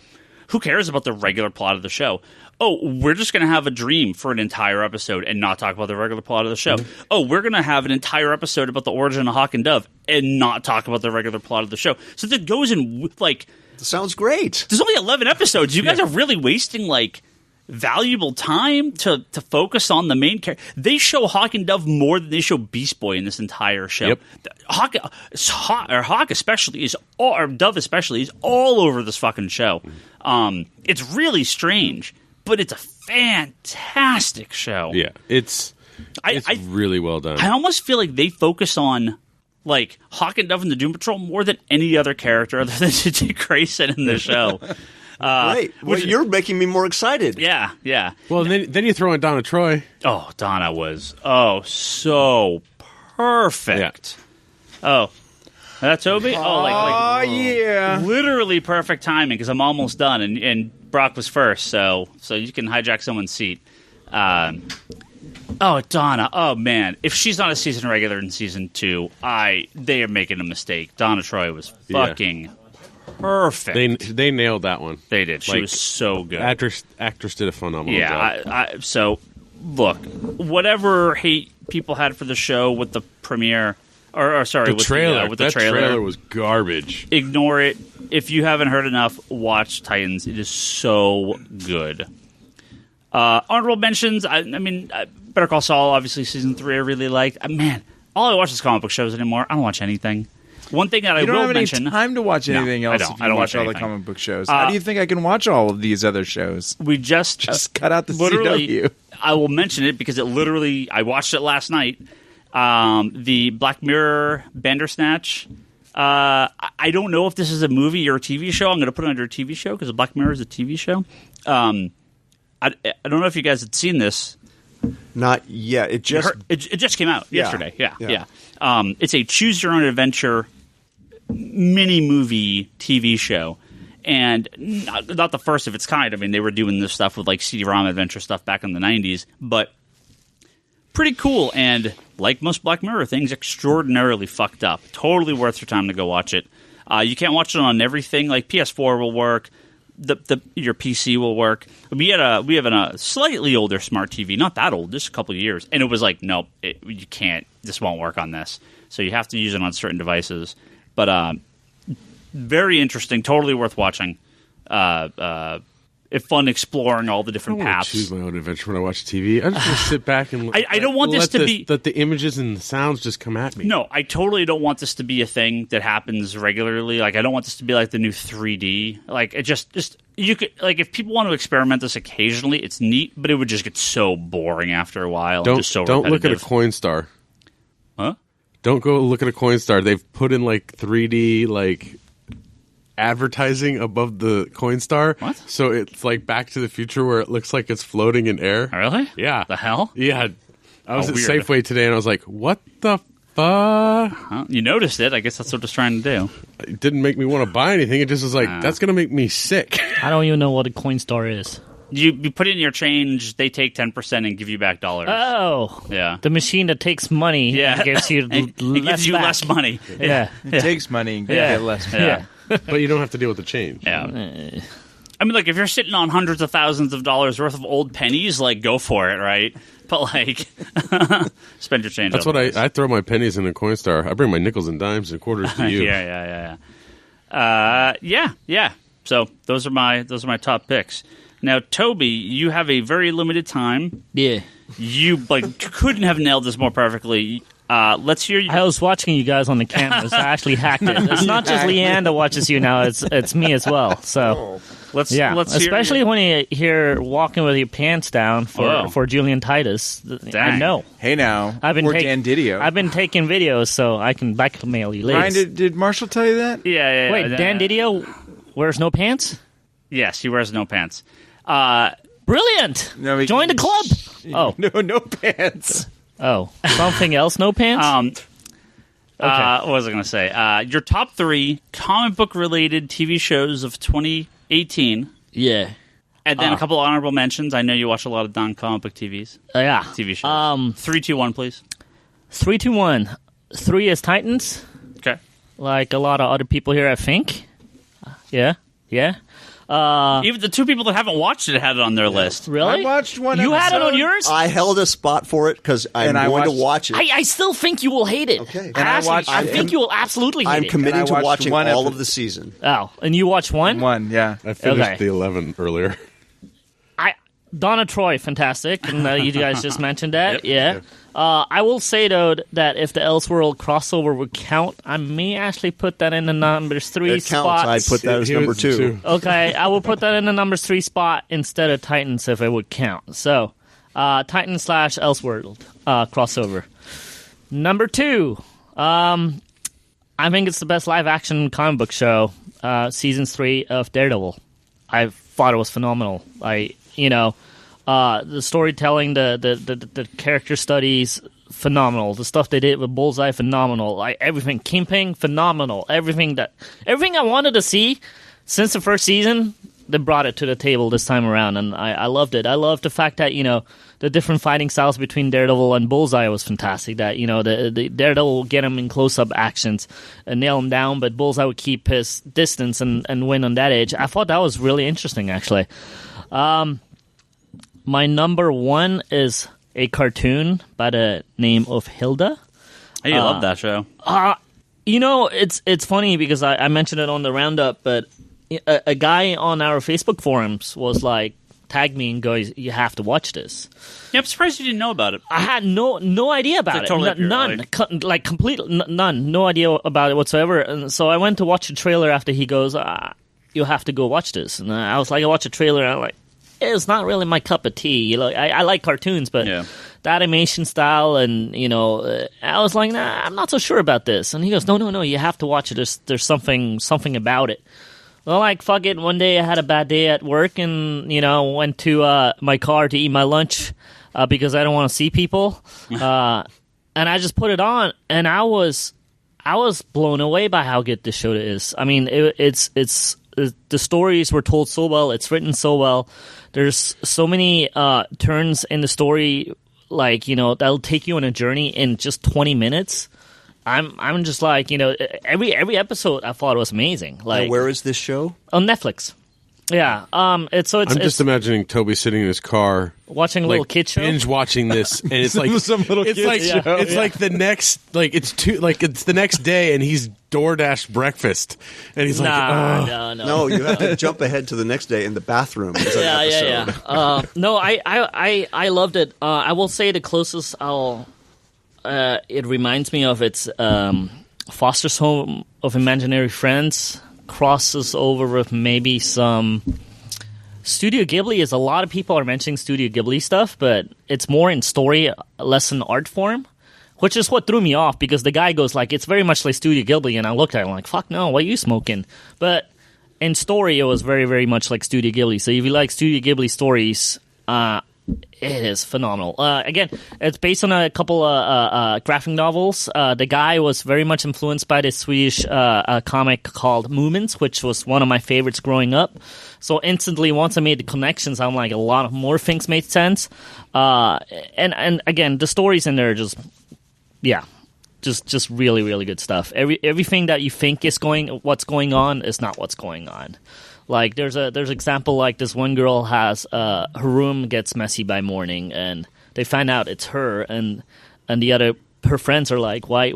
who cares about the regular plot of the show? Oh, we're just going to have a dream for an entire episode and not talk about the regular plot of the show. Mm-hmm. Oh, we're going to have an entire episode about the origin of Hawk and Dove and not talk about the regular plot of the show. So that goes in like... Sounds great. There's only 11 episodes. You guys are really wasting like valuable time to focus on the main character. They show Hawk and Dove more than they show Beast Boy in this entire show. Yep. Hawk especially is, or Dove especially is all over this fucking show. It's really strange, but it's a fantastic show. Yeah, it's really well done. I almost feel like they focus on like Hawk and Dove and the Doom Patrol more than any other character other than Dick Grayson in the show. Right. Well, you're making me more excited. Yeah. Well, then you throw in Donna Troy. Oh, Donna was so perfect. Yeah. Oh, that's Toby? Yeah. Literally perfect timing because I'm almost done, and Brock was first, so you can hijack someone's seat. Donna. Oh, man. If she's not a season regular in season 2, they are making a mistake. Donna Troy was fucking perfect. They nailed that one. They did. She was so good. Actress did a phenomenal job. So, look, whatever hate people had for the show with the premiere, with the trailer. That trailer was garbage. Ignore it. If you haven't heard enough, watch Titans. It is so good. Honorable mentions. I mean, Better Call Saul, obviously, season 3 I really liked. Man, all I watch is comic book shows anymore. I don't watch anything. One thing that I will mention... You don't have any time to watch anything else. I don't watch all anything. the comic book shows. How do you think I can watch all of these other shows? We just cut out the CW. I will mention it because I watched it last night. The Black Mirror Bandersnatch. I don't know if this is a movie or a TV show. I'm going to put it under a TV show because Black Mirror is a TV show. I don't know if you guys had seen this. Not yet. It just came out yesterday. Yeah. It's a choose your own adventure mini movie TV show, and not the first of its kind. I mean, they were doing this stuff with like CD-ROM adventure stuff back in the 90s, but pretty cool. And like most Black Mirror things, extraordinarily fucked up. Totally worth your time to go watch it. You can't watch it on everything. Like PS4 will work. Your PC will work. We have a slightly older smart TV, not that old, just a couple of years, and it was like, nope, you can't. This won't work on this. So you have to use it on certain devices. But very interesting, totally worth watching. It's fun exploring all the different paths. I choose my own adventure when I watch TV. I just want to sit back and I don't want this to be that the images and the sounds just come at me. No, I totally don't want this to be a thing that happens regularly. Like I don't want this to be like the new 3D. Like it just you could like if people want to experiment this occasionally, it's neat, but it would just get so boring after a while. Don't just so don't look at a repetitive. Coinstar. Huh? Don't go look at a Coinstar. They've put in like 3D like advertising above the Coinstar. What? So it's like Back to the Future where it looks like it's floating in air. Really? Yeah. The hell? Yeah. I was at weird. Safeway today and I was like, what the fuck? Well, you noticed it. I guess that's what it's trying to do. It didn't make me want to buy anything. It just was like, that's going to make me sick. I don't even know what a Coinstar is. You put in your change, they take 10% and give you back dollars. Oh. Yeah. The machine that takes money and gives you it less gives you back. less money. Yeah. It takes money and Yeah. get less. Yeah. But you don't have to deal with the change. Yeah. I mean, like, if you're sitting on hundreds of thousands of dollars worth of old pennies, like, go for it, right? But, like, spend your change. That's what I throw my pennies in a Coinstar. I bring my nickels and dimes and quarters to you. Yeah. So those are my top picks. Now, Toby, you have a very limited time. Yeah. You couldn't have nailed this more perfectly. Let's hear you. I was watching you guys on the cameras. I actually hacked it. It's not just Leanne that watches you now. It's me as well. So let's especially when you hear walking with your pants down for Julian Titus. Dang. I know. Hey now, or Dan Didio. I've been taking videos, so I can blackmail you later. Ryan, did Marshall tell you that? Yeah. Wait, Dan Didio wears no pants? Yes, he wears no pants. Brilliant! No, Join the club. Oh, no pants. Oh, something else? No pants. What was I going to say? Your top 3 comic book related TV shows of 2018. Yeah. And then a couple honorable mentions. I know you watch a lot of non-comic book TV shows. 3, 2, 1, please. 3, 2, 1. 3 is Titans. Okay. Like a lot of other people here, I think. Yeah. Even the 2 people that haven't watched it had it on their list. Really? I watched one. You had it on episode. yours? I held a spot for it because I'm going to watch it. I still think you will hate it. Okay. And I think you will absolutely hate I'm it. committing And I to watched watching one all epi- of the season. Oh, and you watched one? One, yeah. I finished Okay. the 11 earlier. Donna Troy, fantastic. And you guys just mentioned that. Yep. Yeah. I will say, though, that if the Elseworld crossover would count, I may actually put that in the numbers 3 It spots. counts. I'd put that as Here number was 2. Okay, I will put that in the numbers 3 spot instead of Titans if it would count. So, Titan / Elseworld crossover. Number 2, I think it's the best live action comic book show, season 3 of Daredevil. I thought it was phenomenal. The storytelling, the character studies, phenomenal. The stuff they did with Bullseye, phenomenal. Everything, Kingpin, phenomenal. Everything I wanted to see since the first season, they brought it to the table this time around, and I loved it. I loved the fact that the different fighting styles between Daredevil and Bullseye was fantastic. That the Daredevil would get him in close-up actions and nail him down, but Bullseye would keep his distance and win on that edge. I thought that was really interesting, actually. My number 1 is a cartoon by the name of Hilda. I love that show. It's funny because I mentioned it on the roundup, but a guy on our Facebook forums was like, tagged me and goes, "You have to watch this." Yeah, I'm surprised you didn't know about it. I had no idea about it. Totally None. Completely none. No idea about it whatsoever. And so I went to watch the trailer after he goes, "You have to go watch this." And I was like, I watched the trailer and I'm like, it's not really my cup of tea. I like cartoons, but the animation style and, I was like, nah, I'm not so sure about this. And he goes, no, you have to watch it. There's something about it. Well, fuck it. One day I had a bad day at work and, went to my car to eat my lunch because I don't want to see people. And I just put it on and I was blown away by how good this show is. I mean, it's the stories were told so well. It's written so well. There's so many turns in the story, that'll take you on a journey in just 20 minutes. I'm just like, every episode I thought was amazing. Now, where is this show? On Netflix. Yeah. I'm just imagining Toby sitting in his car watching a little kid show, binge watching this, and it's like some little it's kid like show. it's like the next it's the next day, and he's DoorDash breakfast, and he's like, no. No, you have to jump ahead to the next day in the bathroom. Yeah. No, I loved it. I will say the closest it reminds me of its Foster's Home of Imaginary Friends. Crosses over with maybe some Studio Ghibli. Is a lot of people are mentioning Studio Ghibli stuff, but it's more in story, less in art form, which is what threw me off because the guy goes like, it's very much like Studio Ghibli, and I looked at it like, fuck no, what are you smoking? But in story, it was very, very much like Studio Ghibli. So if you like Studio Ghibli stories, it is phenomenal. Again, it's based on a couple graphic novels. The guy was very much influenced by this Swedish comic called Movements, which was one of my favorites growing up. So instantly, once I made the connections, I'm like, a lot of more things made sense. And again, the stories in there are just really, really good stuff. Everything that you think is what's going on is not what's going on. Like there's example like this one girl has her room gets messy by morning and they find out it's her and the other her friends are like, why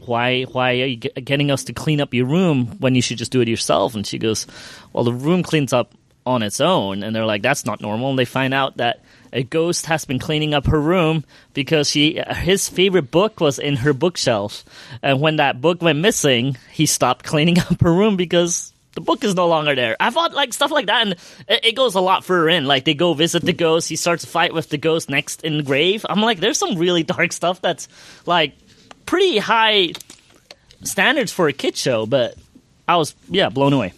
are you getting us to clean up your room when you should just do it yourself? And she goes, well, the room cleans up on its own. And they're like, that's not normal. And they find out that a ghost has been cleaning up her room because his favorite book was in her bookshelf. And when that book went missing, he stopped cleaning up her room because the book is no longer there. I thought like stuff like that, and it goes a lot further in. Like they go visit the ghost. He starts a fight with the ghost next in the grave. I'm like, there's some really dark stuff that's like pretty high standards for a kid show, but I was blown away.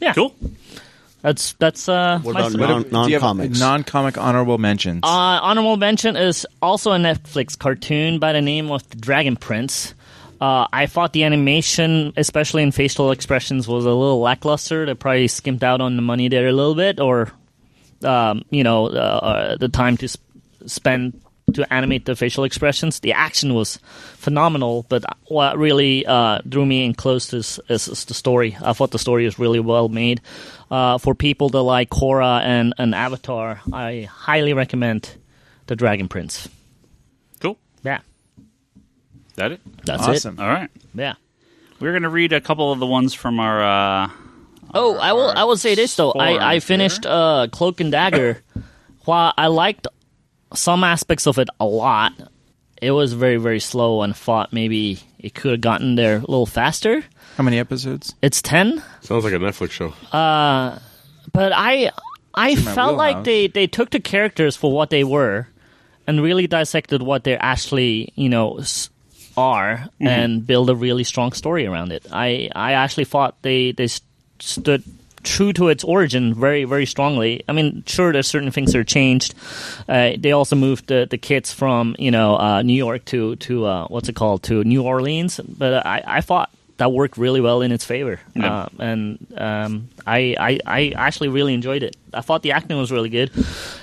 Yeah, Cool. That's What my about non-comics? Non-comic honorable mentions. honorable mention is also a Netflix cartoon by the name of The Dragon Prince. I thought the animation, especially in facial expressions, was a little lackluster. They probably skimped out on the money there a little bit, or the time to spend to animate the facial expressions. The action was phenomenal, but what really drew me in close is the story. I thought the story was really well made. For people that like Korra and Avatar, I highly recommend The Dragon Prince. Cool. Yeah, That it? that's Awesome. All right. it. Yeah. We're going to read a couple of the ones from our... I will say this though. I forums finished Cloak and Dagger. While I liked some aspects of it a lot, it was very, very slow, and thought maybe it could have gotten there a little faster. How many episodes? It's 10, Sounds like a Netflix show. but I felt like wheelhouse. they took the characters for what they were and really dissected what they actually are and build a really strong story around it. I actually thought they stood true to its origin very, very strongly. I mean, sure, there's certain things that are changed. They also moved the kids from New York to what's it called, to New Orleans. But I thought that worked really well in its favor, Yeah. I actually really enjoyed it. I thought the acting was really good.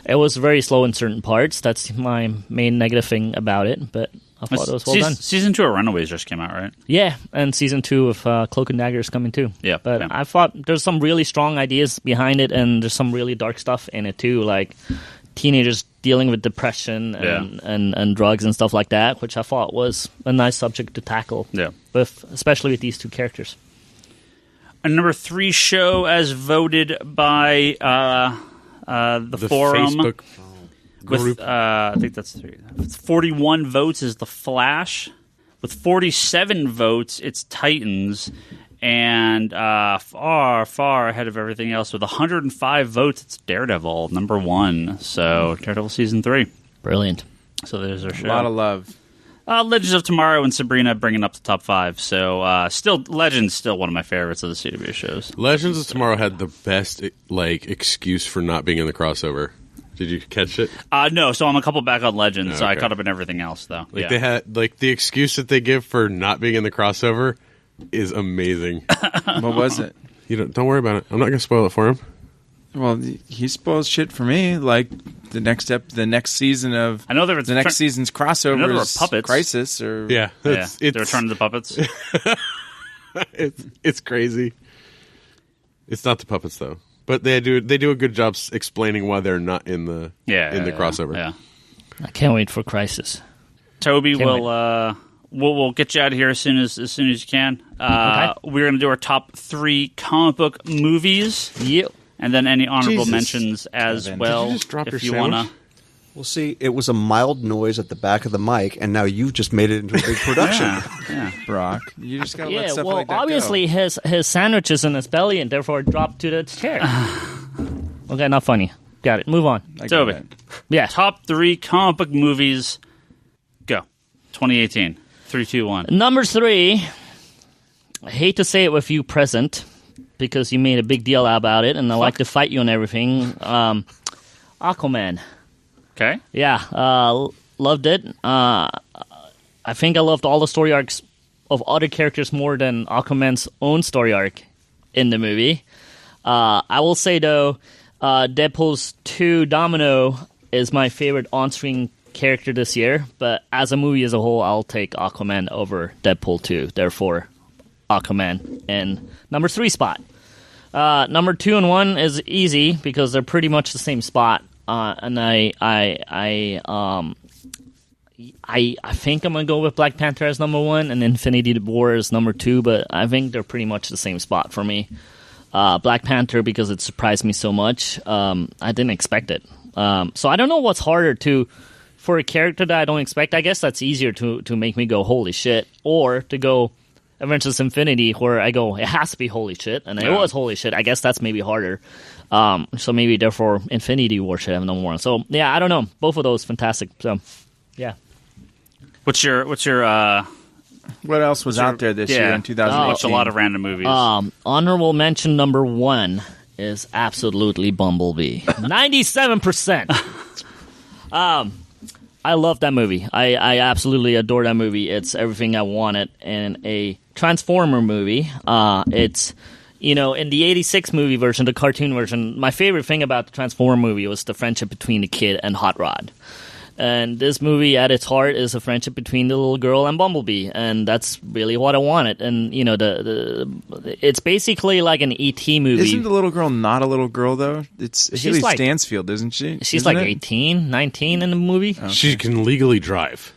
It was very slow in certain parts. That's my main negative thing about it, but I thought it was well done. Season 2 of Runaways just came out, right? Yeah, and season 2 of Cloak and Dagger is coming too. Yeah, But yeah. I thought there's some really strong ideas behind it, and there's some really dark stuff in it too, like teenagers dealing with depression and drugs and stuff like that, which I thought was a nice subject to tackle. Yeah. Especially with these two characters. A number 3 show as voted by the forum. Facebook With, group. I think that's 3. With 41 votes is The Flash. With 47 votes, it's Titans. And far, far ahead of everything else, with 105 votes, it's Daredevil, number 1. So, Daredevil Season 3. Brilliant. So there's our A show. lot of love. Legends of Tomorrow and Sabrina bringing up the top 5. So, still, Legends still one of my favorites of the CW shows. Legends of Tomorrow had the best excuse for not being in the crossover. Did you catch it? No, so I'm a couple back on Legends, so I Okay. caught up in everything else, though. They had the excuse that they give for not being in the crossover is amazing. What was it? Don't worry about it. I'm not going to spoil it for him. Well, he spoils shit for me. Like the next season of I know there was the next season's crossover. I know there were is puppets. Crisis or Yeah, Yeah, it's the Return of the Puppets. it's crazy. It's not the puppets though, but they do a good job explaining why they're not in the crossover. Yeah. I can't wait for Crisis. Toby Can't will we'll get you out of here as soon as you can. Okay. We're going to do our top 3 comic book movies, Yep. and then any honorable Jesus. mentions as Kevin. well. Did you just drop if your you want to. sandwich? Well, see, it was a mild noise at the back of the mic, and now you've just made it into a big production. Yeah. Brock. You just gotta let Yeah, stuff well, like that obviously go. his sandwich is in his belly and therefore dropped to the chair. Okay, not funny. Got it. Move on. I get Toby. it. Yeah. Top 3 comic book movies. Go. 2018. 3, 2, 1. Number 3. I hate to say it with you present because you made a big deal about it, and I like to fight you on everything. Aquaman. Okay. Yeah, loved it. I think I loved all the story arcs of other characters more than Aquaman's own story arc in the movie. I will say, though, Deadpool's 2 Domino is my favorite on-screen character this year, but as a movie as a whole, I'll take Aquaman over Deadpool 2. Therefore, Aquaman in number 3 spot. Number 2 and 1 is easy because they're pretty much the same spot. And I think I'm gonna go with Black Panther as number 1 and Infinity War as number 2, but I think they're pretty much the same spot for me. Black Panther because it surprised me so much. I didn't expect it. So I don't know what's harder for a character that I don't expect. I guess that's easier to make me go holy shit, or to go Avengers Infinity where I go it has to be holy shit, and it was holy shit. I guess that's maybe harder. So maybe therefore Infinity War should have number 1. So yeah, I don't know. Both of those fantastic. So yeah. What's your What else was out there this year in 2018? Watched a lot of random movies. Honorable mention number 1 is absolutely Bumblebee. 97%. I love that movie. I absolutely adore that movie. It's everything I wanted in a Transformer movie. It's, in the 86 movie version, the cartoon version, my favorite thing about the Transformer movie was the friendship between the kid and Hot Rod. And this movie, at its heart, is a friendship between the little girl and Bumblebee, and that's really what I wanted. And it's basically like an E.T. movie. Isn't the little girl not a little girl though? It's Haley Stansfield, isn't she? She's Isn't like it? 18, 19 in the movie. Okay. She can legally drive.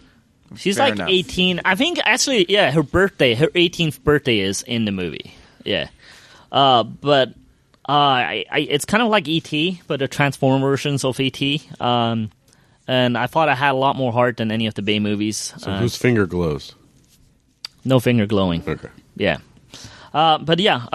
She's Fair like enough. 18. I think actually, yeah, her 18th birthday is in the movie. Yeah, but it's kind of like E.T., but the Transformer versions of E.T. And I thought I had a lot more heart than any of the Bay movies. So whose finger glows? No finger glowing. Okay. Yeah. But yeah,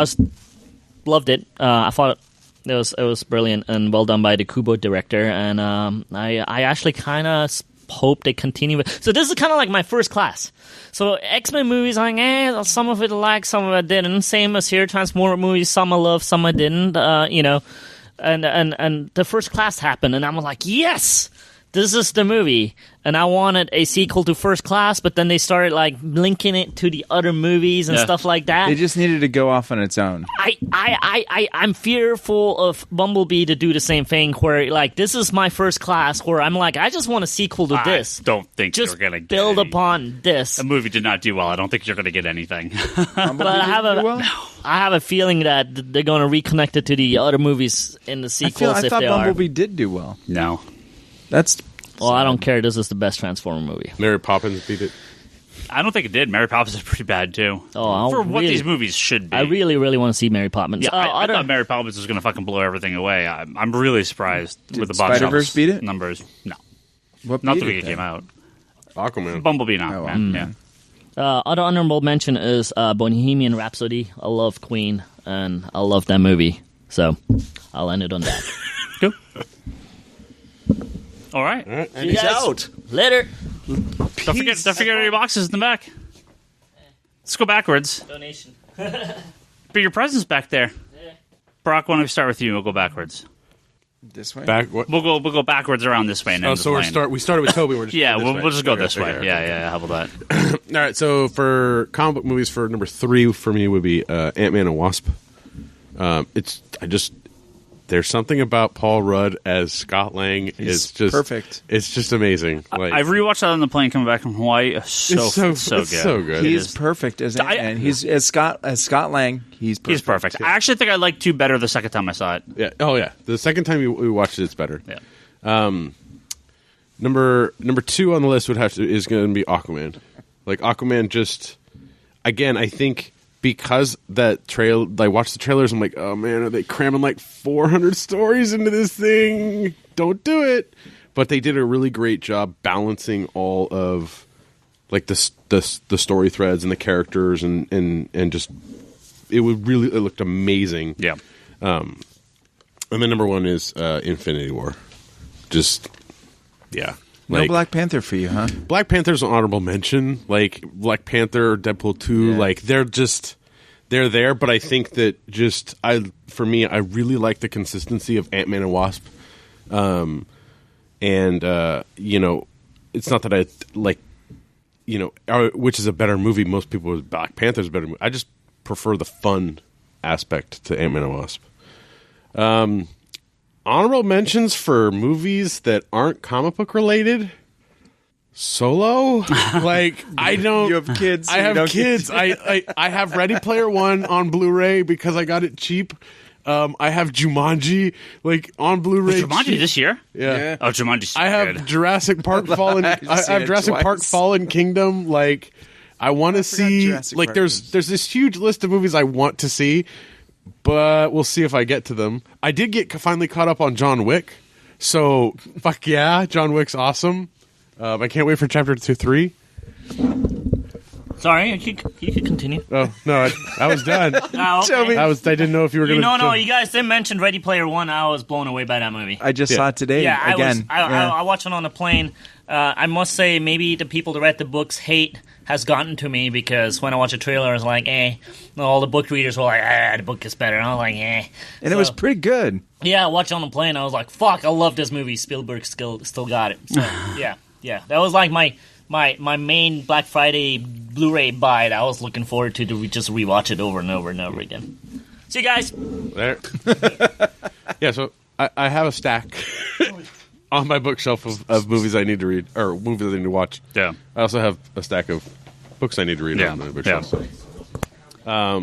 loved it. I thought it was brilliant and well done by the Kubo director. And I actually kind of hope they continue it. So this is kind of like my first class. So X-Men movies, I'm like, some of it I liked, some of it didn't. Same as here, Transformer movies, some I loved, some I didn't. And the first class happened, and I'm like, yes! This is the movie, and I wanted a sequel to First Class, but then they started like linking it to the other movies and stuff like that. They just needed to go off on its own. I'm fearful of Bumblebee to do the same thing, where like this is my First Class, where I'm like I just want a sequel to this. I don't think just you're gonna get build any. upon this. The movie did not do well. I don't think you're gonna get anything. But I have a feeling that they're going to reconnect it to the other movies in the sequels. I thought Bumblebee did do well. No. That's Well, I don't care. This is the best Transformer movie. Mary Poppins beat it. I don't think it did. Mary Poppins is pretty bad too. Oh, for what these movies should be. I really, really want to see Mary Poppins. Yeah, I thought Mary Poppins was going to fucking blow everything away. I'm really surprised with the box Spider-Verse office beat it? numbers. No, what not beat the week it then? came out. Aquaman. Bumblebee, not Oh, wow. man. Yeah. Other honorable mention is Bohemian Rhapsody. I love Queen, and I love that movie. So I'll end it on that. Cool. All right. And he's out. Later. Don't forget your boxes in the back. Let's go backwards. Donation. But your present's back there. Brock, why don't we start with you? We'll go backwards. This way. Back. What? We'll go backwards around this way. And Oh, end so the lane. we started with Toby. We're just Yeah, going this we'll way. just go Okay, this way. okay, Yeah, okay. yeah. How about that? All right. So for comic book movies, for number 3 for me would be Ant-Man and Wasp. There's something about Paul Rudd as Scott Lang is just perfect. It's just amazing. Like, I rewatched that on the plane coming back from Hawaii. So it's good. so good. He It is is. perfect as Ant-Man. He's as Scott Lang. He's perfect. He's perfect. I actually think I liked 2 better the second time I saw it. Yeah. Oh yeah. The second time we watched it, it's better. Yeah. Number 2 on the list is going to be Aquaman. Like Aquaman, just again, I think because I watched the trailers, I'm like, oh man, are they cramming like 400 stories into this thing? Don't do it. But they did a really great job balancing all of like the story threads and the characters and just it looked amazing. Yeah. And then number 1 is Infinity War. Just yeah. No Black Panther for you, huh? Black Panther's an honorable mention. Like Black Panther, Deadpool 2, Yeah. like they're there, but I think that I really like the consistency of Ant-Man and Wasp. It's not that I like, which is a better movie. Most people would Black Panther's a better movie. I just prefer the fun aspect to Ant-Man and Wasp. Honorable mentions for movies that aren't comic book related. Solo, like I don't. You have kids. I have kids. I have Ready Player One on Blu-ray because I got it cheap. I have Jumanji on Blu-ray. Jumanji this year? Yeah. Oh, Jumanji's so I have good. Jurassic Park Fallen. I have Jurassic Park Fallen Kingdom. I want to see. Jurassic Park There's this huge list of movies I want to see, but we'll see if I get to them. I did get finally caught up on John Wick, so fuck yeah, John Wick's awesome. I can't wait for chapter 2-3. Sorry, you could continue. Oh no, I was done. Oh, okay. I didn't know if you were going to. No, you guys didn't mention Ready Player One. I was blown away by that movie. I just saw it today again. I watched it on a plane. I must say, maybe the people that read the books hate has gotten to me, because when I watch a trailer, it's like, all the book readers were like, the book is better. And I was like, And it was pretty good. Yeah, I watched it on the plane. I was like, fuck, I love this movie. Spielberg still got it. So, yeah. That was like my main Black Friday Blu-ray buy that I was looking forward to just rewatch it over and over and over again. See you guys. There. Yeah, so I have a stack on my bookshelf of movies I need to read, or movies I need to watch. Yeah. I also have a stack of books I need to read on my bookshelf. Yeah.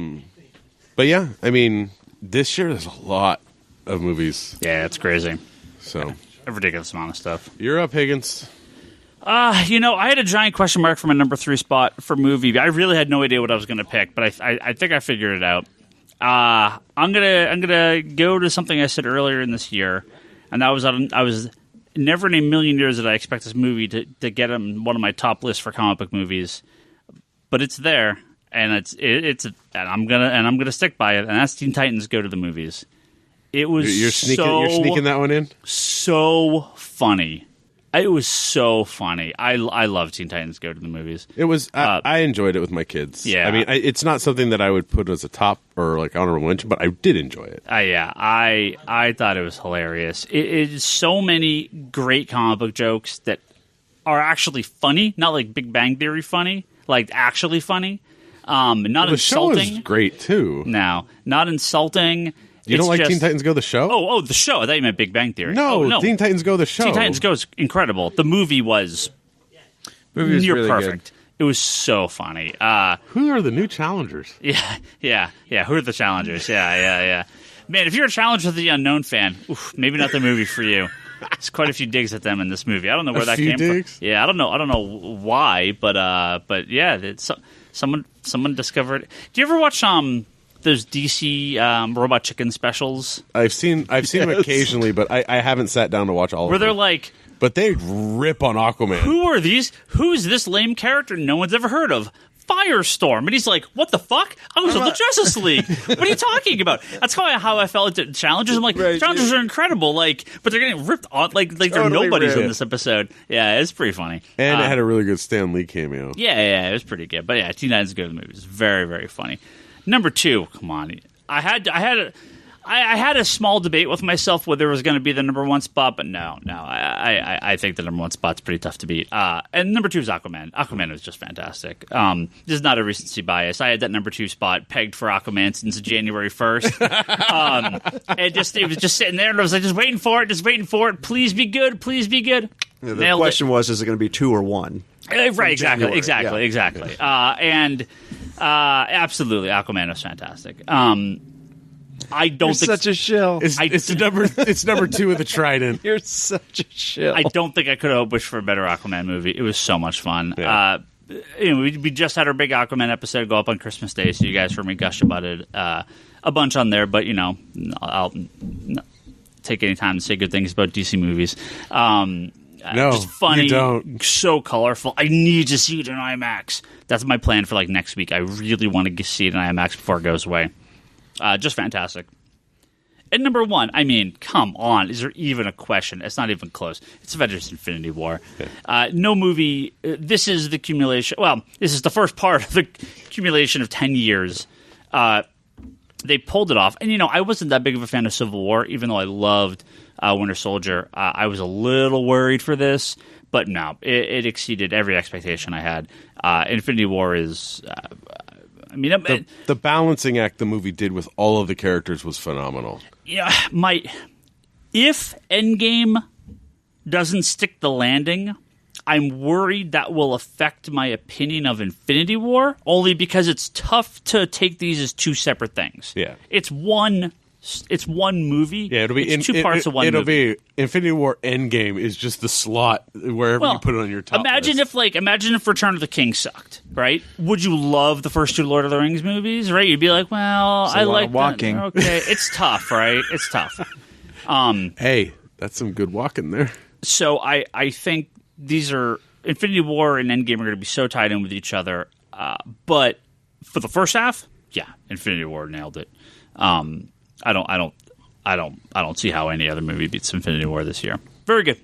But yeah, I mean, this year there's a lot of movies. Yeah, it's crazy. So A ridiculous amount of stuff. You're up, Higgins. I had a giant question mark for my number 3 spot for movie. I really had no idea what I was going to pick, but I think I figured it out. I'm gonna go to something I said earlier in this year, and that was I was never in a million years did I expect this movie to get on one of my top lists for comic book movies, but it's there, and it's and I'm gonna stick by it, and that's Teen Titans Go to the Movies. It was you're sneaking that one in. So funny. It was so funny. I love Teen Titans Go to the Movies. It was. I enjoyed it with my kids. Yeah. I mean, it's not something that I would put as a top or honorable mention, but I did enjoy it. Yeah. I thought it was hilarious. It is so many great comic book jokes that are actually funny, not like Big Bang Theory funny, like actually funny. Not the insulting. show is great too. No, not insulting. You don't like Teen Titans Go the show? Oh, the show. I thought you meant Big Bang Theory. No, Teen Titans Go the show. Teen Titans Go is incredible. The movie was near really perfect. good. It was so funny. Who are the new challengers? Yeah. Who are the challengers? Yeah. Man, if you're a Challenge of the Unknown fan, maybe not the movie for you. There's quite a few digs at them in this movie. I don't know where that came from. Yeah, I don't know why, but yeah, someone discovered. Do you ever watch those DC Robot Chicken specials? I've seen them occasionally, but I haven't sat down to watch all of them. Where they're like, but they rip on Aquaman. Who are these? Who's this lame character no one's ever heard of? Firestorm. And he's like, what the fuck? I was on the Justice League. What are you talking about? That's how I felt at Challengers. I'm like, Challengers are incredible, but they're getting ripped on like they're nobodies in this episode. Yeah, it's pretty funny. And it had a really good Stan Lee cameo. Yeah, it was pretty good. But yeah, Teen Titans Go to the Movies. Very, very funny. Number 2, come on. I had a small debate with myself whether it was going to be the number 1 spot, but no. I think the number 1 spot's pretty tough to beat. And number 2 is Aquaman. Aquaman was just fantastic. This is not a recency bias. I had that number 2 spot pegged for Aquaman since January 1st. It was just sitting there, and I was like, just waiting for it. Please be good. Yeah, the question was, is it going to be 2 or 1? Right, exactly. Yeah. And absolutely, Aquaman was fantastic. I don't You're think such a shill. It's number 2 with the Trident. You're such a shill. I don't think I could have wished for a better Aquaman movie. It was so much fun. Yeah. We just had our big Aquaman episode go up on Christmas Day, so you guys heard me gush about it a bunch on there. But I'll take any time to say good things about DC movies. No, just funny, you don't. So colorful. I need to see it in IMAX. That's my plan for next week. I really want to see it in IMAX before it goes away. Just fantastic. And number 1, I mean, come on. Is there even a question? It's not even close. It's Avengers Infinity War. No movie. This is the accumulation. Well, this is the first part of the accumulation of 10 years. They pulled it off. And, I wasn't that big of a fan of Civil War, even though I loved Winter Soldier. I was a little worried for this. But no, it exceeded every expectation I had. Infinity War is... the balancing act the movie did with all of the characters was phenomenal. Yeah, if Endgame doesn't stick the landing, I'm worried that will affect my opinion of Infinity War, only because it's tough to take these as 2 separate things. Yeah. It's one It's one movie. Yeah, it'll be it's two parts of one it'll movie. be Infinity War Endgame is just the slot wherever you put it on your top imagine list. Imagine if Return of the King sucked, right? Would you love the first two Lord of the Rings movies, right? You'd be like, well, I like walking. Okay, it's tough, right? It's tough. Hey, that's some good walking there. So I think these are Infinity War and Endgame are going to be so tied in with each other. But for the first half, yeah, Infinity War nailed it. I don't see how any other movie beats Infinity War this year. Very good,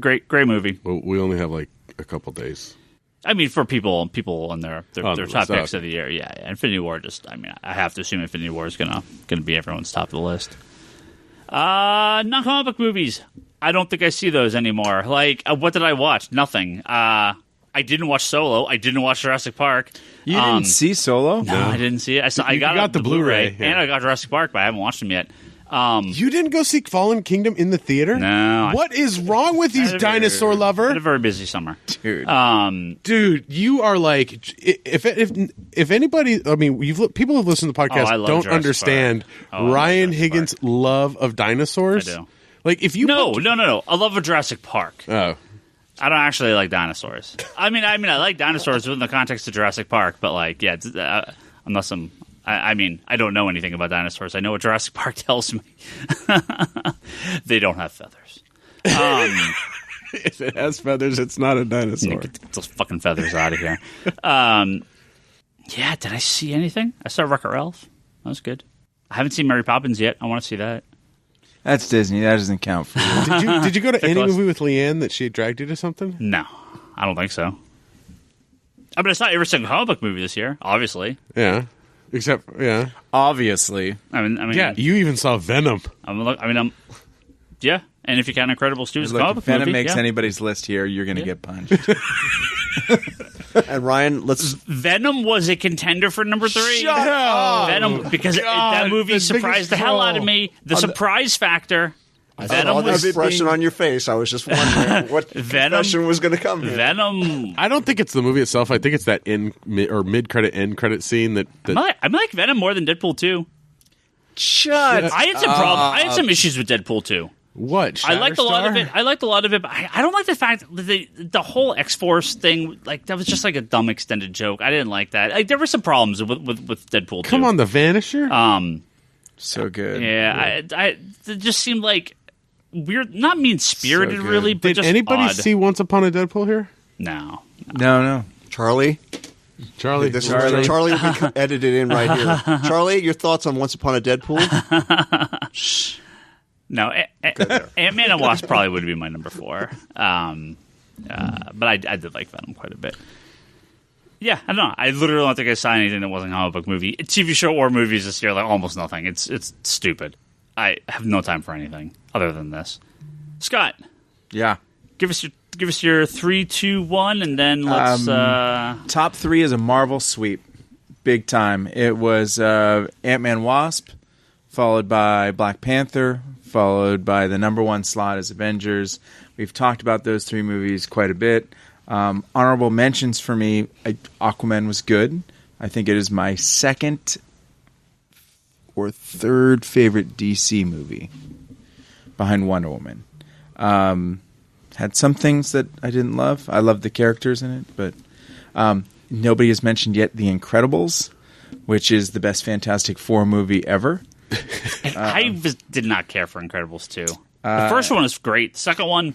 great movie. Well, we only have like a couple days. I mean, for people on their top list, picks of the year, yeah. Infinity War. I have to assume Infinity War is gonna be everyone's top of the list. Non-comic book movies. I don't think I see those anymore. Like, what did I watch? Nothing. I didn't watch Solo. I didn't watch Jurassic Park. You didn't see Solo? No, I didn't see it. I got the Blu-ray, and I got Jurassic Park, but I haven't watched them yet. You didn't go see Fallen Kingdom in the theater? No. What is wrong with you, dinosaur I lover? had a very busy summer. Dude, you are like if anybody, I mean, people who've listened to the podcast love don't understand Ryan Higgins' love of dinosaurs. I do. Like if you No. I love a Jurassic Park. Oh. I don't actually like dinosaurs. I mean, I like dinosaurs within the context of Jurassic Park, but like, yeah, unless I mean, I don't know anything about dinosaurs. I know what Jurassic Park tells me. They don't have feathers. If it has feathers, it's not a dinosaur. Get those fucking feathers out of here. Yeah, did I see anything? I saw Wreck-It Ralph. That was good. I haven't seen Mary Poppins yet. I want to see that. That's Disney. That doesn't count for you. Did you go to any movie with Leanne that she dragged you to something? No, I don't think so. I mean, I saw every single comic book movie this year, obviously. Yeah. Except, yeah. Obviously. I mean, yeah, you even saw Venom. Yeah, and if you count Incredibles 2 as a Look, comic if book Venom movie, makes yeah. anybody's list here, you're going to get punched. And Ryan, Venom was a contender for number 3. Shut up! Venom, because that movie surprised the hell out of me. The surprise factor. I saw the expression on your face. I was just wondering what confession was going to come here. Venom. I don't think it's the movie itself. I think it's that mid-credit, end-credit scene that I like Venom more than Deadpool 2. Shut I had some problems. I had some issues with Deadpool 2. What? I liked a lot of it. But I don't like the fact that the whole X-Force thing, like, that was just like a dumb extended joke. I didn't like that. Like, there were some problems with Deadpool 2. Come on, the Vanisher? So good. Yeah, it just seemed like weird, not mean-spirited So good. really, but Did just anybody odd. see Once Upon a Deadpool here? No. No. Charlie? Charlie will be edited in right here. Charlie, your thoughts on Once Upon a Deadpool? No, Ant-Man and Wasp probably would be my number 4. But I did like Venom quite a bit. Yeah, I don't know. I literally don't think I saw anything that wasn't a comic book movie. TV show or movies this year, like almost nothing. It's stupid. I have no time for anything other than this. Scott, Yeah. give us your 3, 2, 1, and then let's. Top 3 is a Marvel sweep. Big time. It was Ant-Man Wasp, followed by Black Panther, followed by the number 1 slot is Avengers. We've talked about those 3 movies quite a bit. Honorable mentions for me, Aquaman was good. I think it is my second or third favorite DC movie behind Wonder Woman. Had some things that I didn't love. I loved the characters in it, but nobody has mentioned yet The Incredibles, which is the best Fantastic Four movie ever. did not care for Incredibles 2. The first one was great. The second one,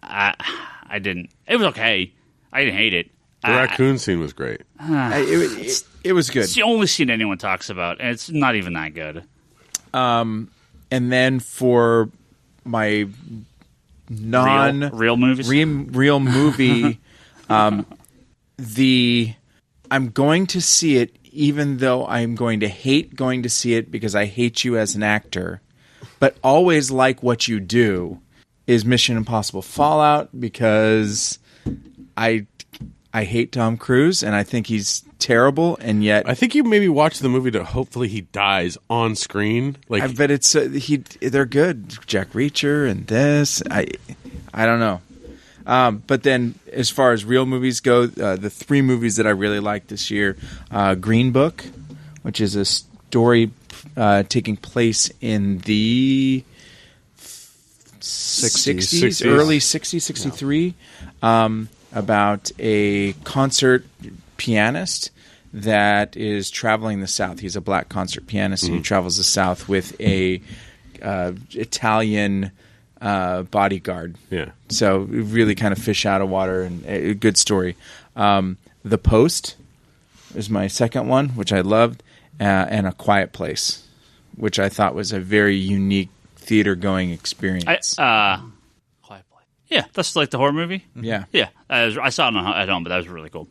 I didn't. It was okay. I didn't hate it. The raccoon scene was great. It was good. It's the only scene anyone talks about, and it's not even that good. And then for my real movies, real movie, I'm going to see it, even though I'm going to hate going to see it because I hate you as an actor, but always like what you do, is Mission Impossible Fallout, because I hate Tom Cruise and I think he's terrible, and yet I think you maybe watch the movie to hopefully he dies on screen. Like, but it's they're good. Jack Reacher and this, I don't know. But then, as far as real movies go, the 3 movies that I really liked this year: Green Book, which is a story taking place in the 60s, early 60s, 63, about a concert pianist that is traveling the South. He's a black concert pianist, and he travels the South with a Italian bodyguard. Yeah. So really kind of fish out of water, and a good story. The Post is my second one, which I loved, and A Quiet Place, which I thought was a very unique theater-going experience. Quiet Place. Yeah, that's like the horror movie. Yeah. Yeah, I saw it at home, but that was really cool.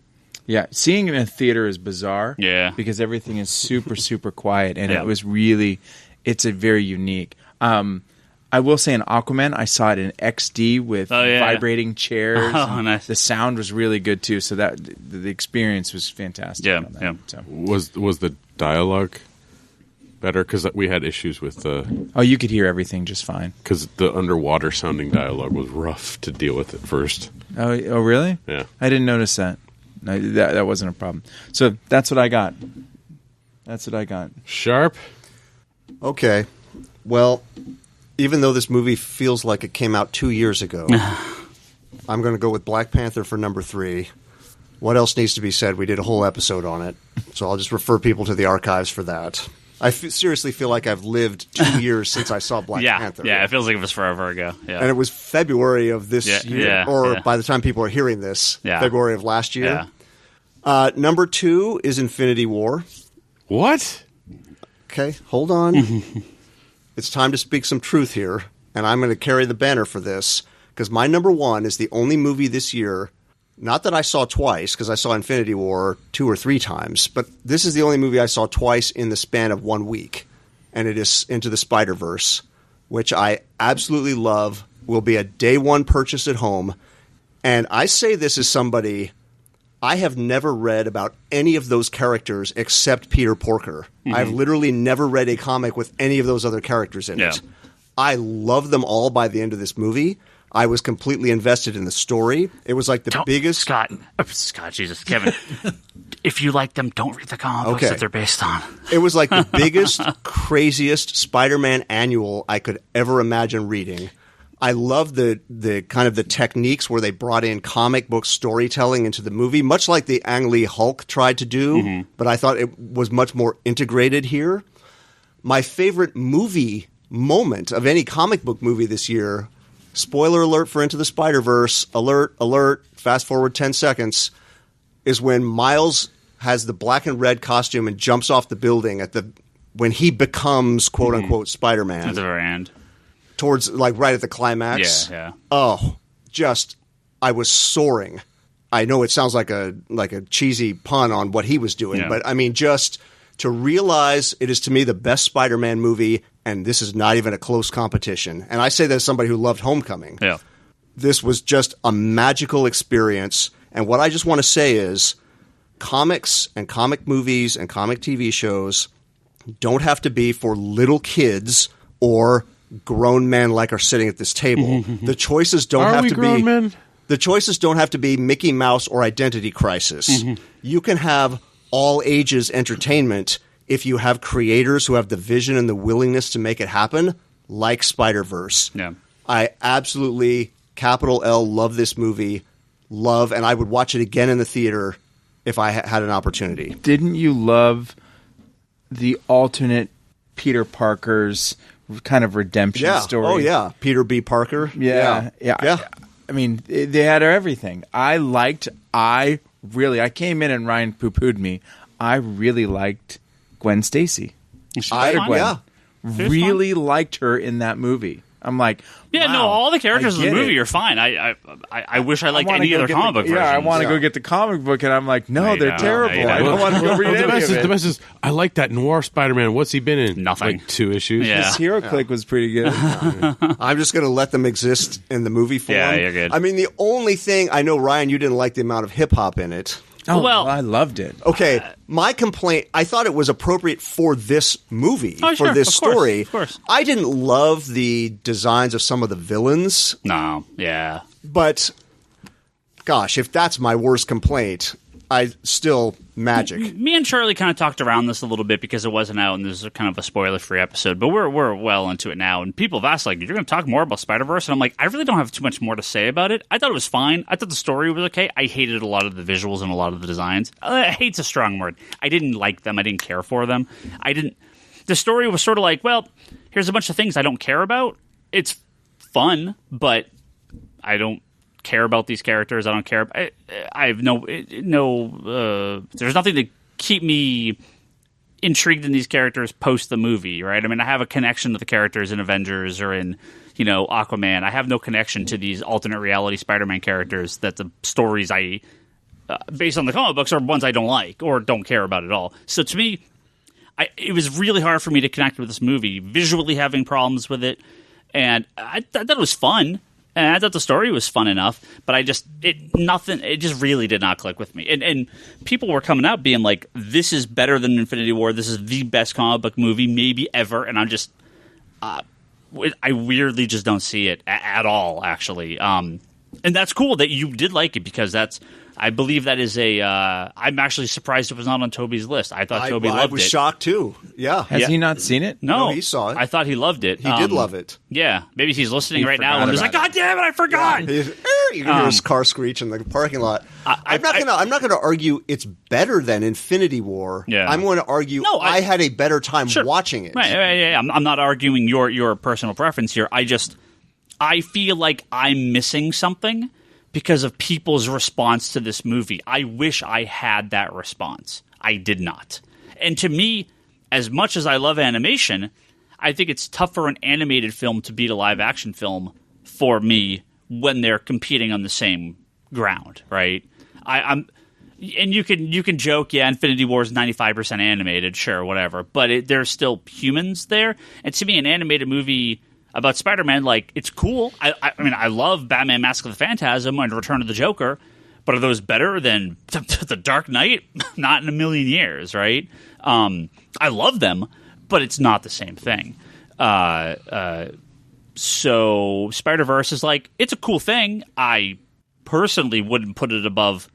Yeah, seeing it in a theater is bizarre. Yeah. Because everything is super, super quiet, and Yeah. it was really, it's a very unique. I will say in Aquaman, I saw it in XD with vibrating chairs. Oh, nice. The sound was really good too, so that the experience was fantastic. Yeah, on that. yeah. So. Was the dialogue better? Because we had issues with Oh, you could hear everything just fine. because the underwater sounding dialogue was rough to deal with at first. Oh, really? Yeah. I didn't notice that. No, that wasn't a problem. So that's what I got. Sharp. Okay. Well, even though this movie feels like it came out 2 years ago, I'm going to go with Black Panther for number 3. What else needs to be said? We did a whole episode on it, so I'll just refer people to the archives for that. I seriously feel like I've lived 2 years since I saw Black Panther. Yeah, it feels like it was forever ago. Yeah. And it was February of this year, or by the time people are hearing this, February of last year. Yeah. Number 2 is Infinity War. What? Okay, hold on. It's time to speak some truth here, and I'm going to carry the banner for this, because my number 1 is the only movie this year, not that I saw twice, because I saw Infinity War 2 or 3 times, but this is the only movie I saw twice in the span of 1 week, and it is Into the Spider-Verse, which I absolutely love, will be a day one purchase at home, and I say this as somebody... I have never read about any of those characters except Peter Porker. I've literally never read a comic with any of those other characters in it. I love them all by the end of this movie. I was completely invested in the story. It was like the biggest... Scott, Jesus, Kevin. If you like them, don't read the comic books that they're based on. It was like the biggest, craziest Spider-Man annual I could ever imagine reading. I love the kind of the techniques where they brought in comic book storytelling into the movie, much like the Ang Lee Hulk tried to do, but I thought it was much more integrated here. My favorite movie moment of any comic book movie this year, spoiler alert for Into the Spider-Verse, alert, fast forward 10 seconds, is when Miles has the black and red costume and jumps off the building when he becomes quote-unquote Spider-Man. At the very end. Towards, like, right at the climax. Yeah. Oh, I was soaring. I know it sounds like a cheesy pun on what he was doing, but I mean, just to realize it is to me the best Spider-Man movie, and this is not even a close competition. And I say that as somebody who loved Homecoming. Yeah. This was just a magical experience. And what I just want to say is comics and comic movies and comic TV shows don't have to be for little kids or grown men like are sitting at this table. The choices don't have to be men? The choices don't have to be Mickey Mouse or Identity Crisis. You can have all ages entertainment if you have creators who have the vision and the willingness to make it happen, like Spider-Verse. Yeah. I absolutely, capital L, love this movie. And I would watch it again in the theater if I had an opportunity. Didn't you love the alternate Peter Parker's kind of redemption story? Oh, yeah. Peter B. Parker. Yeah. I mean, they had everything. I came in and Ryan poo-pooed me. I really liked Gwen Stacy. Yeah. Really liked her in that movie. I'm like, Yeah, wow, no, all the characters in the movie it. are fine. I wish I liked wanna any go other get comic book versions. Yeah, I want to go get the comic book, and I'm like, no, they're terrible. you don't. I don't want to go read any of it. The best is, I like that noir Spider-Man. What's he been in? Nothing. Like 2 issues? Yeah. His Hero Click was pretty good. I'm just going to let them exist in the movie form. Yeah, you're good. I mean, the only thing I know, Ryan, you didn't like the amount of hip hop in it. Oh, Well- I loved it. Okay, my complaint, I thought it was appropriate for this movie, Oh, for sure, this of course, story. of course. I didn't love the designs of some of the villains, No, yeah. but gosh, if that's my worst complaint, I still magic. Me and Charlie kind of talked around this a little bit because it wasn't out, and this is kind of a spoiler-free episode. But we're well into it now, and people have asked, like, "You're going to talk more about Spider-Verse?" And I'm like, I really don't have too much more to say about it. I thought it was fine. I thought the story was okay. I hated a lot of the visuals and a lot of the designs. Hate's a strong word. I didn't like them. I didn't care for them. The story was sort of like, well, here's a bunch of things I don't care about. It's fun, but I don't care about these characters. I don't care. I have no. There's nothing to keep me intrigued in these characters post the movie, right? I mean, I have a connection to the characters in Avengers or in, Aquaman. I have no connection to these alternate reality Spider-Man characters that the stories I, based on the comic books, are ones I don't like or don't care about at all. So to me, it was really hard for me to connect with this movie, visually having problems with it, and I thought it was fun. And I thought the story was fun enough, but it just really did not click with me. And people were coming out being like, this is better than Infinity War. This is the best comic book movie maybe ever. And I'm just, I weirdly just don't see it at all, actually. And that's cool that you did like it, because I believe that is I'm actually surprised it was not on Toby's list. I thought Toby loved it. I was shocked too. Yeah. Has he not seen it? No, he saw it. I thought he loved it. He did love it. Yeah. Maybe he's listening right now and forgot he's like, God damn it, I forgot. Yeah. You can hear his car screech in the parking lot. I'm not gonna argue it's better than Infinity War. Yeah. I'm going to argue I had a better time watching it. Right. I'm not arguing your personal preference here. I feel like I'm missing something because of people's response to this movie. I wish I had that response. I did not. And to me, as much as I love animation, I think it's tough for an animated film to beat a live-action film for me when they're competing on the same ground, right? And you can joke, yeah, Infinity War is 95% animated, sure, whatever, but there's still humans there. And to me, an animated movie about Spider-Man, like, it's cool. I mean, I love Batman Mask of the Phantasm and Return of the Joker, but are those better than The Dark Knight? Not in a million years, right? I love them, but it's not the same thing. So Spider-Verse is like, it's a cool thing. I personally wouldn't put it above,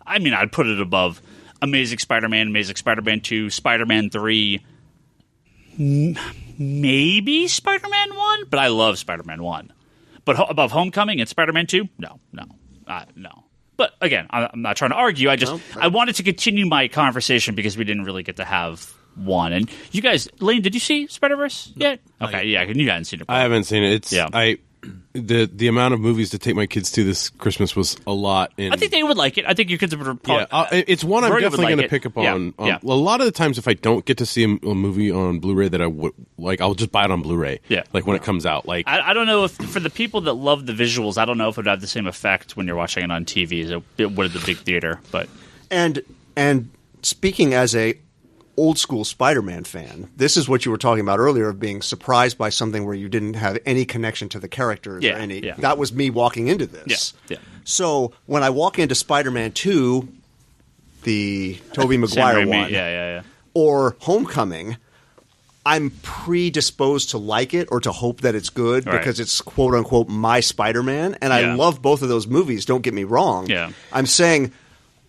I'd put it above Amazing Spider-Man, Amazing Spider-Man 2, Spider-Man 3, maybe Spider-Man 1, but I love Spider-Man 1. But above Homecoming and Spider-Man 2? No. But again, I'm not trying to argue. I wanted to continue my conversation because we didn't really get to have one. And you guys, Lane, did you see Spider-Verse yet? Okay, yeah, you hadn't seen it. I haven't seen it. The amount of movies to take my kids to this Christmas was a lot. I think they would like it. I think your kids would probably... it's one I'm definitely going to pick up on. Yeah. A lot of the times, if I don't get to see a movie on Blu-ray that I would like, I'll just buy it on Blu-ray. Yeah. Like when it comes out. Like I don't know if for the people that love the visuals, I don't know if it would have the same effect when you're watching it on TV as it would at the big theater. But and speaking as a old school Spider-Man fan, this is what you were talking about earlier of being surprised by something where you didn't have any connection to the characters or any. Yeah. That was me walking into this. Yeah. So when I walk into Spider-Man 2, the Tobey Maguire one, or Homecoming, I'm predisposed to like it or to hope that it's good because it's quote unquote my Spider-Man, and I love both of those movies. Don't get me wrong. Yeah. I'm saying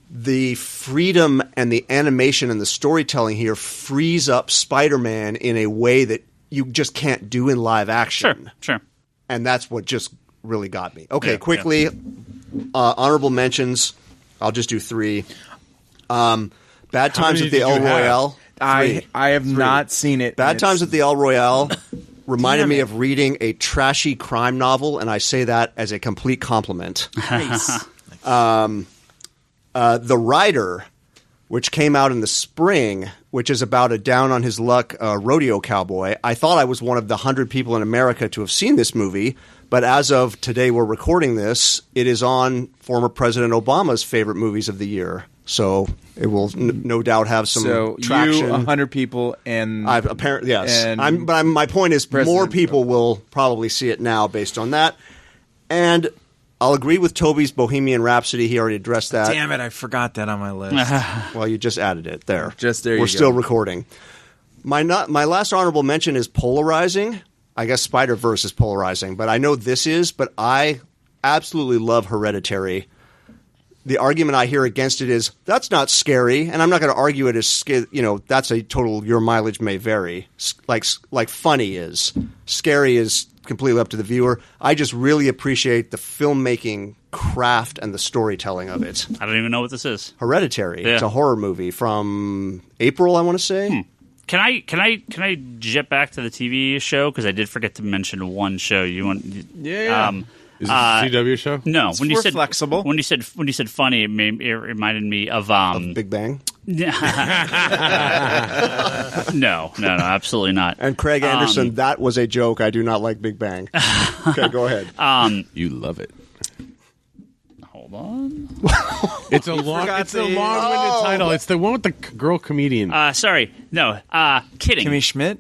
the freedom and the animation and the storytelling here frees up Spider-Man in a way that you just can't do in live action. Sure. And that's what just really got me. Okay, quickly, honorable mentions. I'll just do 3. Bad Times at the El Royale. I have not seen it. Bad Times at the El Royale reminded me of reading a trashy crime novel, and I say that as a complete compliment. Nice. The Rider, which came out in the spring, which is about a down-on-his-luck rodeo cowboy. I thought I was one of the 100 people in America to have seen this movie, but as of today we're recording this, it is on former President Obama's favorite movies of the year. So it will no doubt have some traction. You, 100 people, and apparently yes. And but my point is, more people will probably see it now based on that. And I'll agree with Toby's Bohemian Rhapsody. He already addressed that. Damn it, I forgot that on my list. Well, you just added it there. Just there. We're still recording. My last honorable mention is polarizing. I guess Spider-Verse is polarizing, but I know this is. But I absolutely love Hereditary. the argument I hear against it is that's not scary, and I'm not going to argue it as that's a total your mileage may vary. Like funny is, scary is completely up to the viewer. I just really appreciate the filmmaking craft and the storytelling of it. I don't even know what this is. Hereditary. Yeah. It's a horror movie from April, I want to say. Can I jet back to the TV show because I did forget to mention one show you want? Yeah. Is it a CW show? No, When you said flexible. When you said funny, it reminded me of Big Bang. No, absolutely not. And Craig Anderson, that was a joke. I do not like Big Bang. Okay, go ahead. You love it. Hold on. It's a long-winded title. It's the one with the girl comedian. Sorry, no. Kidding. Kimmy Schmidt.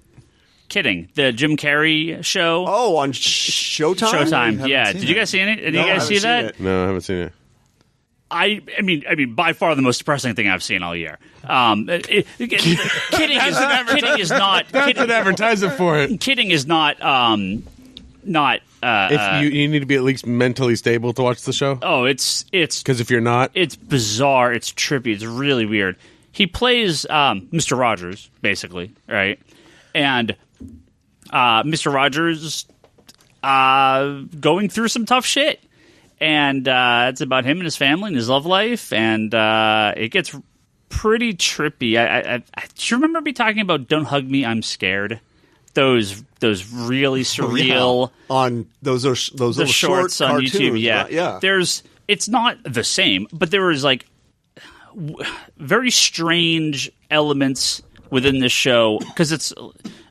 Kidding. The Jim Carrey show. Oh, on Showtime? Showtime. Yeah. seen Did you that. guys see it? Did No, you I guys haven't see seen that? it. No, I haven't seen it. I mean, by far the most depressing thing I've seen all year. Kidding is not. That's an advertisement for it. Kidding is not. If you need to be at least mentally stable to watch the show. Oh, it's Because if you're not, it's bizarre. It's trippy. It's really weird. He plays Mr. Rogers, basically, right? And Mr. Rogers going through some tough shit. And it's about him and his family and his love life. And it gets pretty trippy. Do you remember me talking about Don't Hug Me, I'm Scared? Those really surreal... On those the little shorts on cartoons, YouTube, yeah. right? Yeah. It's not the same, but there was like very strange elements within this show because it's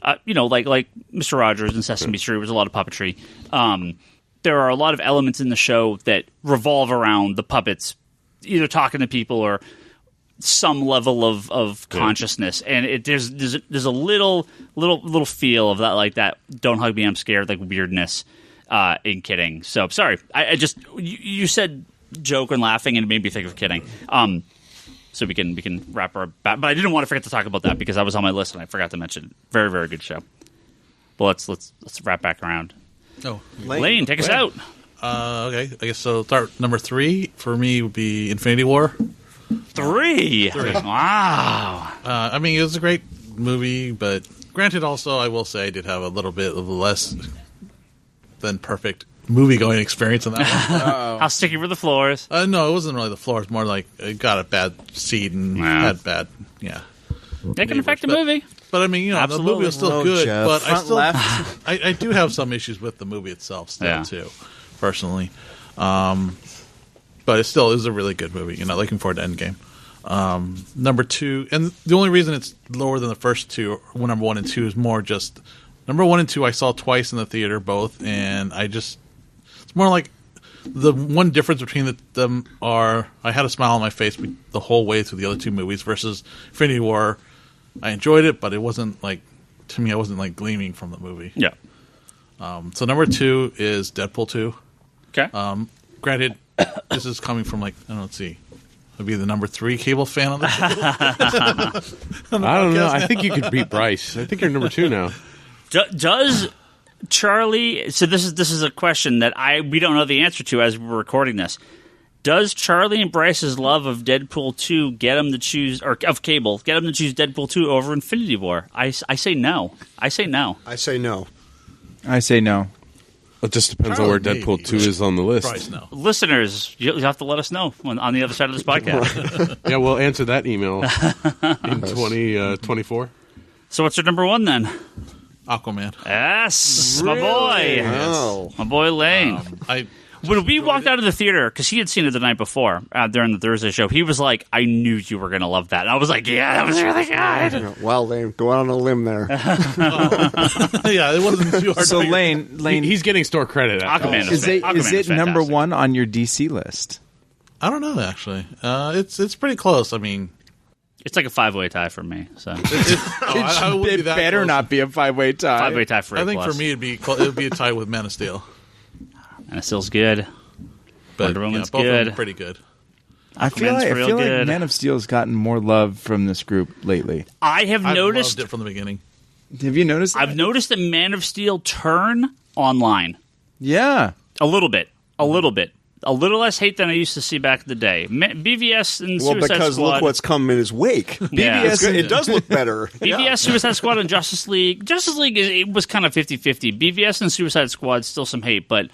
like Mr. Rogers and Sesame Street was a lot of puppetry. There are a lot of elements in the show that revolve around the puppets either talking to people or some level of consciousness, and there's a little feel of that, like that Don't Hug Me, I'm Scared, like weirdness in Kidding. So sorry, I just you said joke and laughing, and it made me think of Kidding. So we can wrap our back, but I didn't want to forget to talk about that because that was on my list and I forgot to mention it. Very, very good show. But let's wrap back around. Oh, Lane, take us out. okay. I guess so. Start number 3 for me would be Infinity War. 3. Wow. I mean, it was a great movie, but granted, also I will say I did have a little bit of a less than perfect movie-going experience on that one. How sticky were the floors? No, it wasn't really the floor. It's more like it got a bad seat and had bad, That can affect the movie. But I mean, Absolutely. the movie was still Oh, good. Jeff. But I Front still, left. I do have some issues with the movie itself still too, personally. But it still is a really good movie. Looking forward to Endgame. Number 2, and the only reason it's lower than the first two, number 1 and 2, is more just number 1 and 2 I saw twice in the theater both, and it's more like the one difference between them are I had a smile on my face the whole way through the other two movies versus Infinity War. I enjoyed it, but it wasn't like, to me, I wasn't like gleaming from the movie. Yeah. So number 2 is Deadpool 2. Okay. Granted, this is coming from let's see. I'd be the number 3 cable fan on the show. I don't know. I think you could beat Bryce. I think you're number 2 now. Does Charlie? So this is a question that we don't know the answer to as we're recording this. Does Charlie and Bryce's love of Deadpool 2 get them to choose, or of Cable, get them to choose Deadpool 2 over Infinity War? I say no. I say no. I say no. I say no. It just depends on where Charlie, Deadpool 2 is on the list. Price no. Listeners, you'll have to let us know on the other side of this podcast. Yeah, we'll answer that email in 2024. So what's your number 1 then? Aquaman. Yes, my boy. Oh. My boy Lane. When we walked out of the theater, because he had seen it the night before during the Thursday show, he was like, I knew you were going to love that. And I was like, yeah, that was really good. Wow, Lane, go out on a limb there. Yeah, it wasn't too hard. So to Lane, He's getting store credit. Aquaman is it Aquaman number fantastic. 1 on your DC list? I don't know actually. It's pretty close. I mean, It's like a 5-way tie for me. So I wouldn't be It that better close. not be a 5-way tie. 5-way tie for I A+. think for me it would be a tie with Man of Steel. And it still's good. But Wonder Woman's both of them good. are pretty good. I feel Aquaman's real like good. Man of Steel has gotten more love from this group lately. I have I've noticed. loved it from the beginning. Have you noticed that? I've noticed the Man of Steel turn online Yeah. a little bit. a little less hate than I used to see back in the day. BVS and Well, Suicide because Squad. look what's come in his wake. Yeah. It does look better. BVS, Suicide Squad, and Justice League. Justice League it was kind of 50-50. BVS and Suicide Squad still some hate, but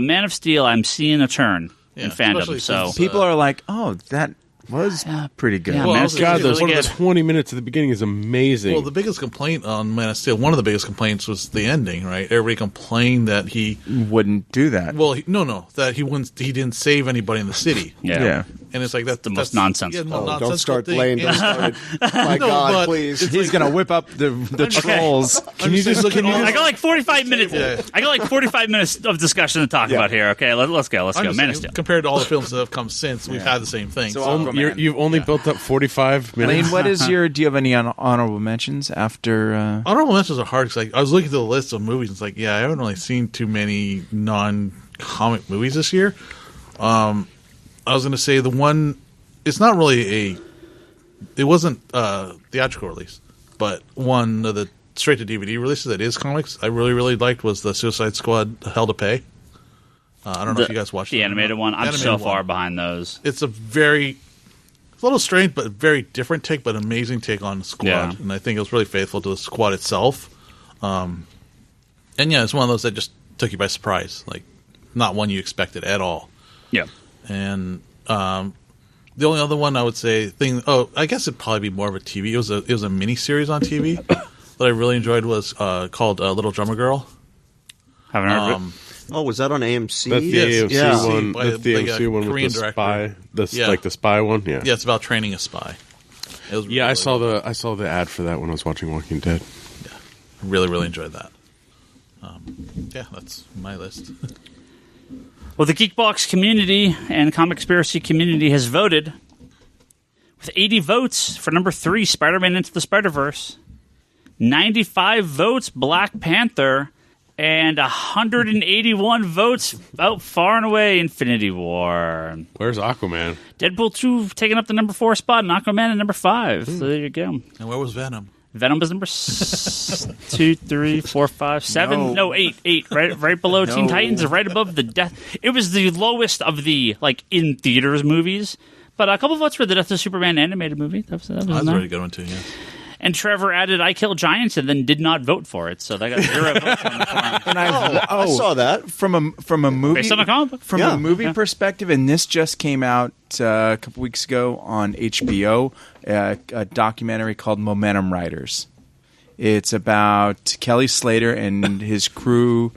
Man of Steel, I'm seeing a turn in fandom. especially So since, People are like, "Oh, that was pretty good." Yeah, Well, Man I of was Steel God, is those really the good. 20 minutes at the beginning is amazing. Well, the biggest complaint on Man of Steel, one of the biggest complaints was the ending, right? Everybody complained that he, Wouldn't do that. that he didn't save anybody in the city. yeah. And it's like that's the most nonsensical. Yeah, Oh, nonsensical don't start thing. Lane. Don't start. My No, God, but please. He's gonna whip up the trolls. Can you just look at all I got like 45 minutes. Yeah. I got like 45 minutes of discussion to talk about here. Okay, let's go. Let's I'm go. just Man of saying, Steel. compared to all the films that have come since, we've had the same thing. So, So, Aquaman. You've only built up 45 minutes. Lane, what is your? Do you have any honorable mentions after? honorable mentions are hard because I was looking through the list of movies. And it's like, I haven't really seen too many non-comic movies this year. I was going to say the one. It's not really it wasn't a theatrical release, but one of the straight to DVD releases that is comics I really, really liked was the Suicide Squad Hell to Pay. I don't know if you guys watched the it or animated not. one. I'm The so animated far one. behind those. It's a little strange, but very different take, but amazing take on the squad. Yeah. And I think it was really faithful to the squad itself. And it's one of those that just took you by surprise, like not one you expected at all. Yeah. And the only other one I would say I guess it'd probably be more of a TV. It was a mini series on TV that I really enjoyed was called Little Drummer Girl. Haven't heard of it. Oh, was that on AMC? That's the Yes, AMC yeah. one. By That's the like a AMC one with Korean the director. spy. Yeah. Like the spy one. Yeah. Yeah, it's about training a spy. It was Yeah, really, I saw the ad for that when I was watching Walking Dead. really, really enjoyed that. That's my list. Well, the Geekbox community and Comic Conspiracy community has voted with 80 votes for number 3, Spider-Man Into the Spider-Verse, 95 votes, Black Panther, and 181 votes out far and away, Infinity War. Where's Aquaman? Deadpool 2 taking up the number 4 spot, and Aquaman at number 5. So there you go. And where was Venom? Venom was number 2, 3, 4, 5, 7. No, 8. Right below Teen Titans, right above the Death. It was the lowest of the in theaters movies, but a couple votes for the Death of Superman animated movie. That was That's nice. a really good one too. Yeah. And Trevor added I Kill Giants and then did not vote for it, so they got 0 votes on the forum. And I saw that. from a movie Based on a comic book? from Yeah. a movie perspective, and this just came out a couple weeks ago on HBO, a documentary called Momentum Riders. It's about Kelly Slater and his crew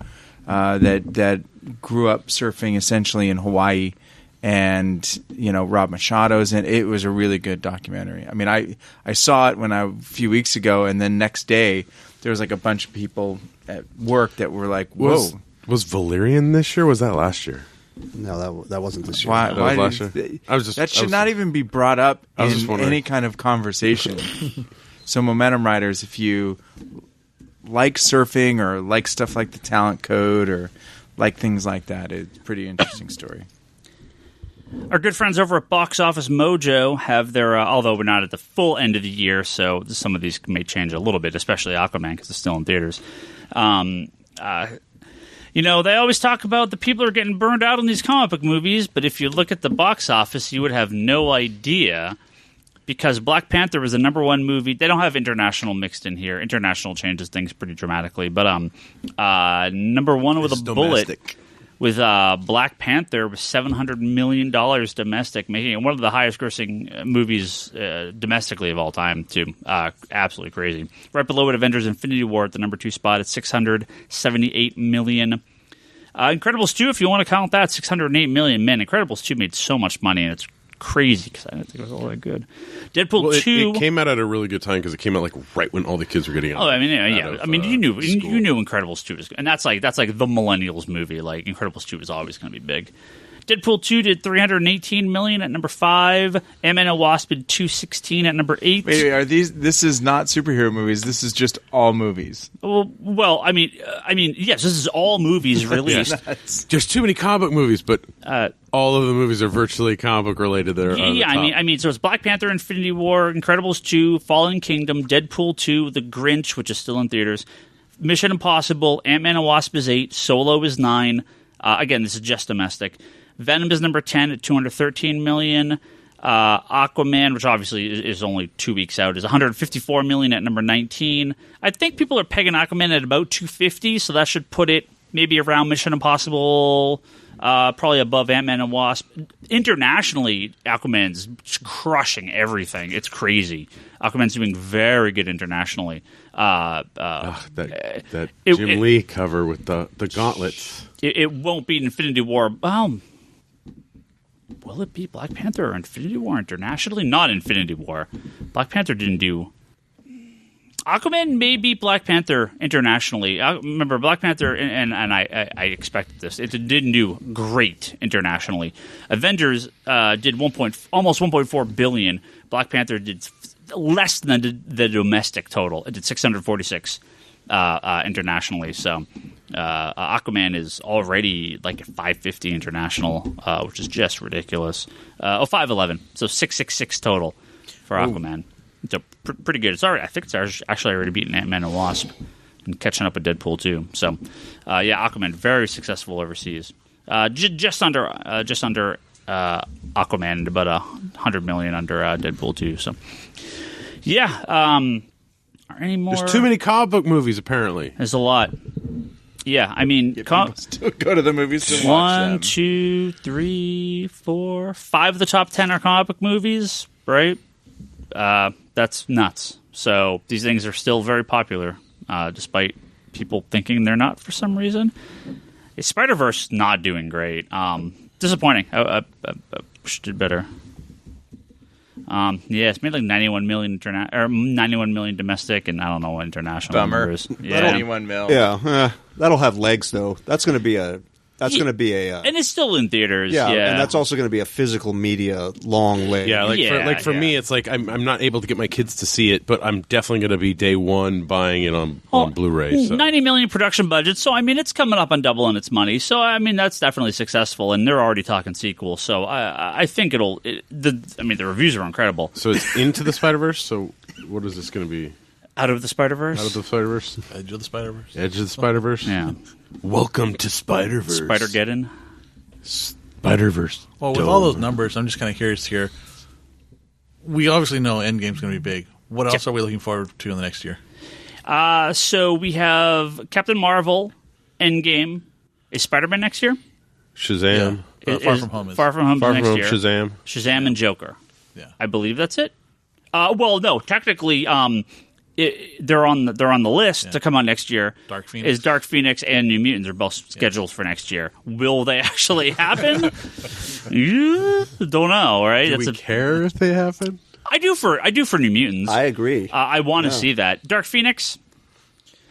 that grew up surfing essentially in Hawaii, and Rob Machado's in it. It was a really good documentary. I mean, I saw it a few weeks ago, and then next day there was like a bunch of people at work that were like, "Whoa." Was Valerian this year? Or was that last year? No, that wasn't this year. Why was last did- year. I was just- that I should was- not even be brought up I was just in wondering. any kind of conversation. So, Momentum Riders, if you like surfing or like stuff like the Talent Code or like things like that, it's a pretty interesting story. Our good friends over at Box Office Mojo have their, although we're not at the full end of the year, so some of these may change a little bit, especially Aquaman because it's still in theaters. They always talk about the people are getting burned out on these comic book movies, but if you look at the box office, you would have no idea because Black Panther was the number 1 movie. They don't have international mixed in here. International changes things pretty dramatically, but number 1 with a bullet with Black Panther was $700 million domestic, making it one of the highest grossing movies domestically of all time, too. Absolutely crazy. Right below it, Avengers Infinity War at the number 2 spot at $678 million. Incredibles 2, if you want to count that, $608 million. Man, Incredibles 2 made so much money, and it's crazy because I didn't think it was all that good. Deadpool Well, 2... it came out at a really good time because it came out right when all the kids were getting out. Oh, I mean, yeah. out of, I mean, you knew school. Incredibles 2 was good. And that's like the millennials movie. Like Incredibles 2 is always going to be big. Deadpool 2 did $318 million at number 5. Ant-Man and the Wasp did $216 at number 8. Wait, are these? This is not superhero movies. This is just all movies. Well, I mean, yes, this is all movies released. There's too many comic book movies, but all of the movies are virtually comic book related. They're Yeah, I mean, so it's Black Panther, Infinity War, Incredibles 2, Fallen Kingdom, Deadpool 2, The Grinch, which is still in theaters, Mission Impossible, Ant-Man and the Wasp is 8, Solo is 9. Again, this is just domestic. Venom is number 10 at $213 million. Aquaman, which obviously is only 2 weeks out, is $154 million at number 19. I think people are pegging Aquaman at about $250, so that should put it maybe around Mission Impossible, probably above Ant-Man and Wasp. Internationally, Aquaman's crushing everything. It's crazy. Aquaman's doing very good internationally. That Jim Lee cover with the gauntlets. It won't be Infinity War. Will it be Black Panther or Infinity War internationally? Not Infinity War. Black Panther didn't do... Aquaman may beat Black Panther internationally. Remember, Black Panther, and I expected this, it didn't do great internationally. Avengers did almost $1.4 billion. Black Panther did less than the domestic total. It did 646 internationally. So Aquaman is already like at 550 international, which is just ridiculous. 511, so 666 total for Aquaman. So pretty good. I think it's actually already beaten Ant-Man and Wasp and catching up with Deadpool too. So Aquaman very successful overseas. Just under Aquaman, and about $100 million under Deadpool too. So are any more? There's too many comic book movies apparently. There's a lot. Yeah, I mean, Still go to the movies to watch them. 1, 2, 3, 4, 5 of the top 10 are comic book movies, right? That's nuts. So these things are still very popular, despite people thinking they're not for some reason. Spider-Verse not doing great. Disappointing. I wish it did better. It's made like 91 million 91 million domestic, and I don't know what international Bummer. numbers. Yeah, 91 mil. Yeah, that'll have legs though. That's going to be a. And it's still in theaters. Yeah, and that's also going to be a physical media long leg. Yeah, for me, it's like I'm not able to get my kids to see it, but I'm definitely going to be day one buying it on Blu-ray. So. 90 million production budget, so I mean it's coming up on doubling its money. So I mean that's definitely successful, and they're already talking sequels. So I think the reviews are incredible. So it's Into the Spider-Verse. So what is this going to be? Out of the Spider-Verse. Out of the Spider-Verse. Edge of the Spider-Verse. Edge of the Spider-Verse. Yeah. Welcome to Spider-Verse. Spider-Geddon. Spider-Verse. Well, with all those numbers, I'm just kind of curious here. We obviously know Endgame's going to be big. What else are we looking forward to in the next year? So we have Captain Marvel, Endgame. Is Spider-Man next year? Shazam. Far From Home is. Far From Home Far next From Home. year. Shazam. Shazam and Joker. Yeah. I believe that's it. Well, no, technically, they're on the list to come out next year. Dark Phoenix. Is Dark Phoenix and New Mutants are both scheduled for next year. Will they actually happen? Don't know, right? Do we care if they happen? I do for New Mutants. I agree. I want to see that. Dark Phoenix.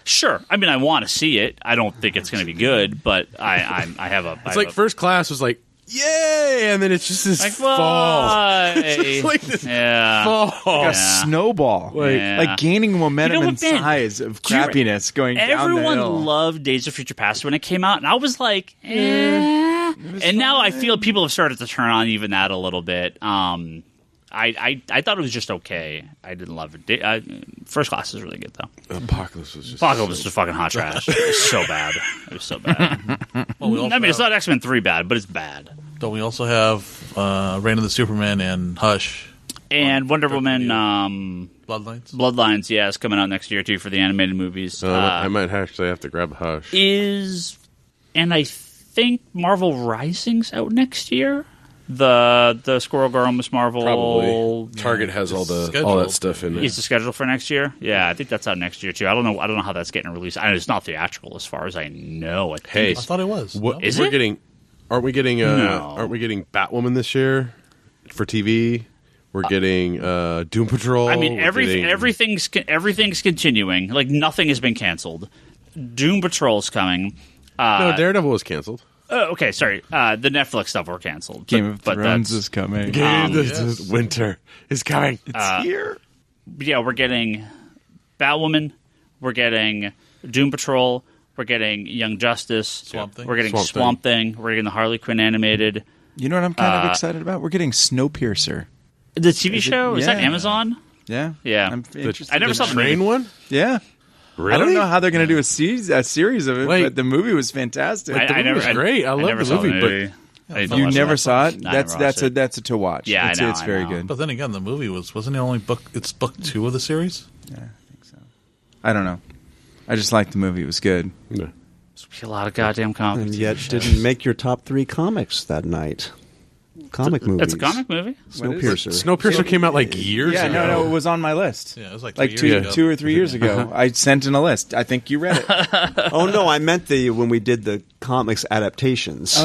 Sure. I mean, I want to see it. I don't think it's going to be good, but I have a. It's like First Class was like, yay! And then it's just this fall. It's just like this fall. fall. Like a snowball. Like gaining momentum and size of crappiness going down the hill. Everyone loved Days of Future Past when it came out, and I was like, eh. And now I feel people have started to turn on even that a little bit. I thought it was just okay. I didn't love it. First Class is really good though. Apocalypse was just fucking hot trash. It was so bad. It was so bad. Well, it's not X-Men 3 bad, but it's bad. Don't we also have Reign of the Superman and Hush? And Wonder Woman Bloodlines? Yeah, is coming out next year too for the animated movies. I might actually have to grab Hush. And I think Marvel Rising's out next year. The Squirrel Girl Miss Marvel. Probably. Target has all that stuff in there. Is the schedule for next year? Yeah, I think that's out next year too. I don't know how that's getting released. It's not theatrical as far as I know. I thought it was. Is it? Aren't we getting Batwoman this year for TV? We're getting Doom Patrol. I mean, everything's continuing. Like nothing has been canceled. Doom Patrol's coming. No, Daredevil was canceled. Okay, sorry. The Netflix stuff were canceled. Game of Thrones is coming. Winter is coming. It's here. Yeah, we're getting Batwoman. We're getting Doom Patrol. We're getting Young Justice. Swamp Thing. We're getting Swamp Thing. We're getting the Harley Quinn animated. You know what I'm kind of excited about? We're getting Snowpiercer. The TV show? Is that Amazon? Yeah. Yeah. I'm interested. I never saw the train one. Yeah. Really? I don't know how they're going to do a series of it, Wait. but the movie was fantastic. The movie was great. I love the movie, You never saw it? I never watched it. That's a to watch. Yeah, I know, It's very know. good. But then again, the movie wasn't it only book? It's book 2 of the series. Yeah, I think so. I don't know. I just liked the movie. It was good. No. A lot of goddamn comics. And yet didn't make your top 3 comics that night. Comic movies. It's a comic movie. Snowpiercer. Snowpiercer came out like years Yeah, ago. no, it was on my list. Yeah, it was like Like 2 years ago. 2 or 3 years ago. I sent in a list. I think you read it. Oh no, I meant when we did the comics adaptations.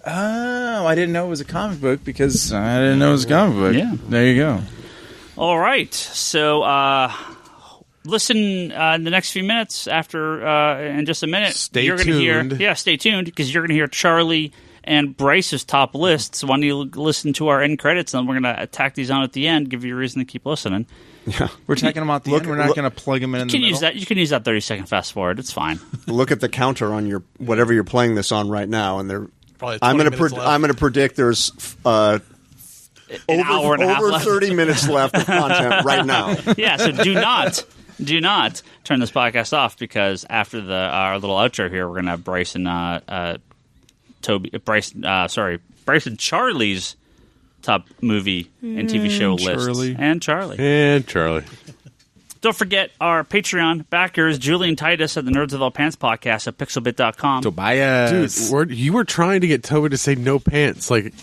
Oh, I didn't know it was a comic book because I didn't know it was a comic book. Yeah. There you go. All right. So listen in the next few minutes after in just a minute. Stay you're gonna hear, tuned. yeah, stay tuned because you're going to hear Charlie and Bryce's top lists. Why don't you listen to our end credits, and then we're going to tack these on at the end, give you a reason to keep listening. Yeah. We're taking them out the end. We're not going to plug them in the middle. You can use that 30-second fast forward. It's fine. Look at the counter on your whatever you're playing this on right now, and they're. Probably 20 I'm going minutes left. to predict there's An hour and a half over left. 30 minutes left of content right now. Yeah, so do not turn this podcast off because after our little outro here, we're going to have Bryce and Charlie's top movie and TV show lists. And Charlie. And Charlie. Don't forget our Patreon backers, Julian Titus at the Nerds Without Pants podcast at pixelbit.com. Tobias. Dude, you were trying to get Toby to say no pants. Like,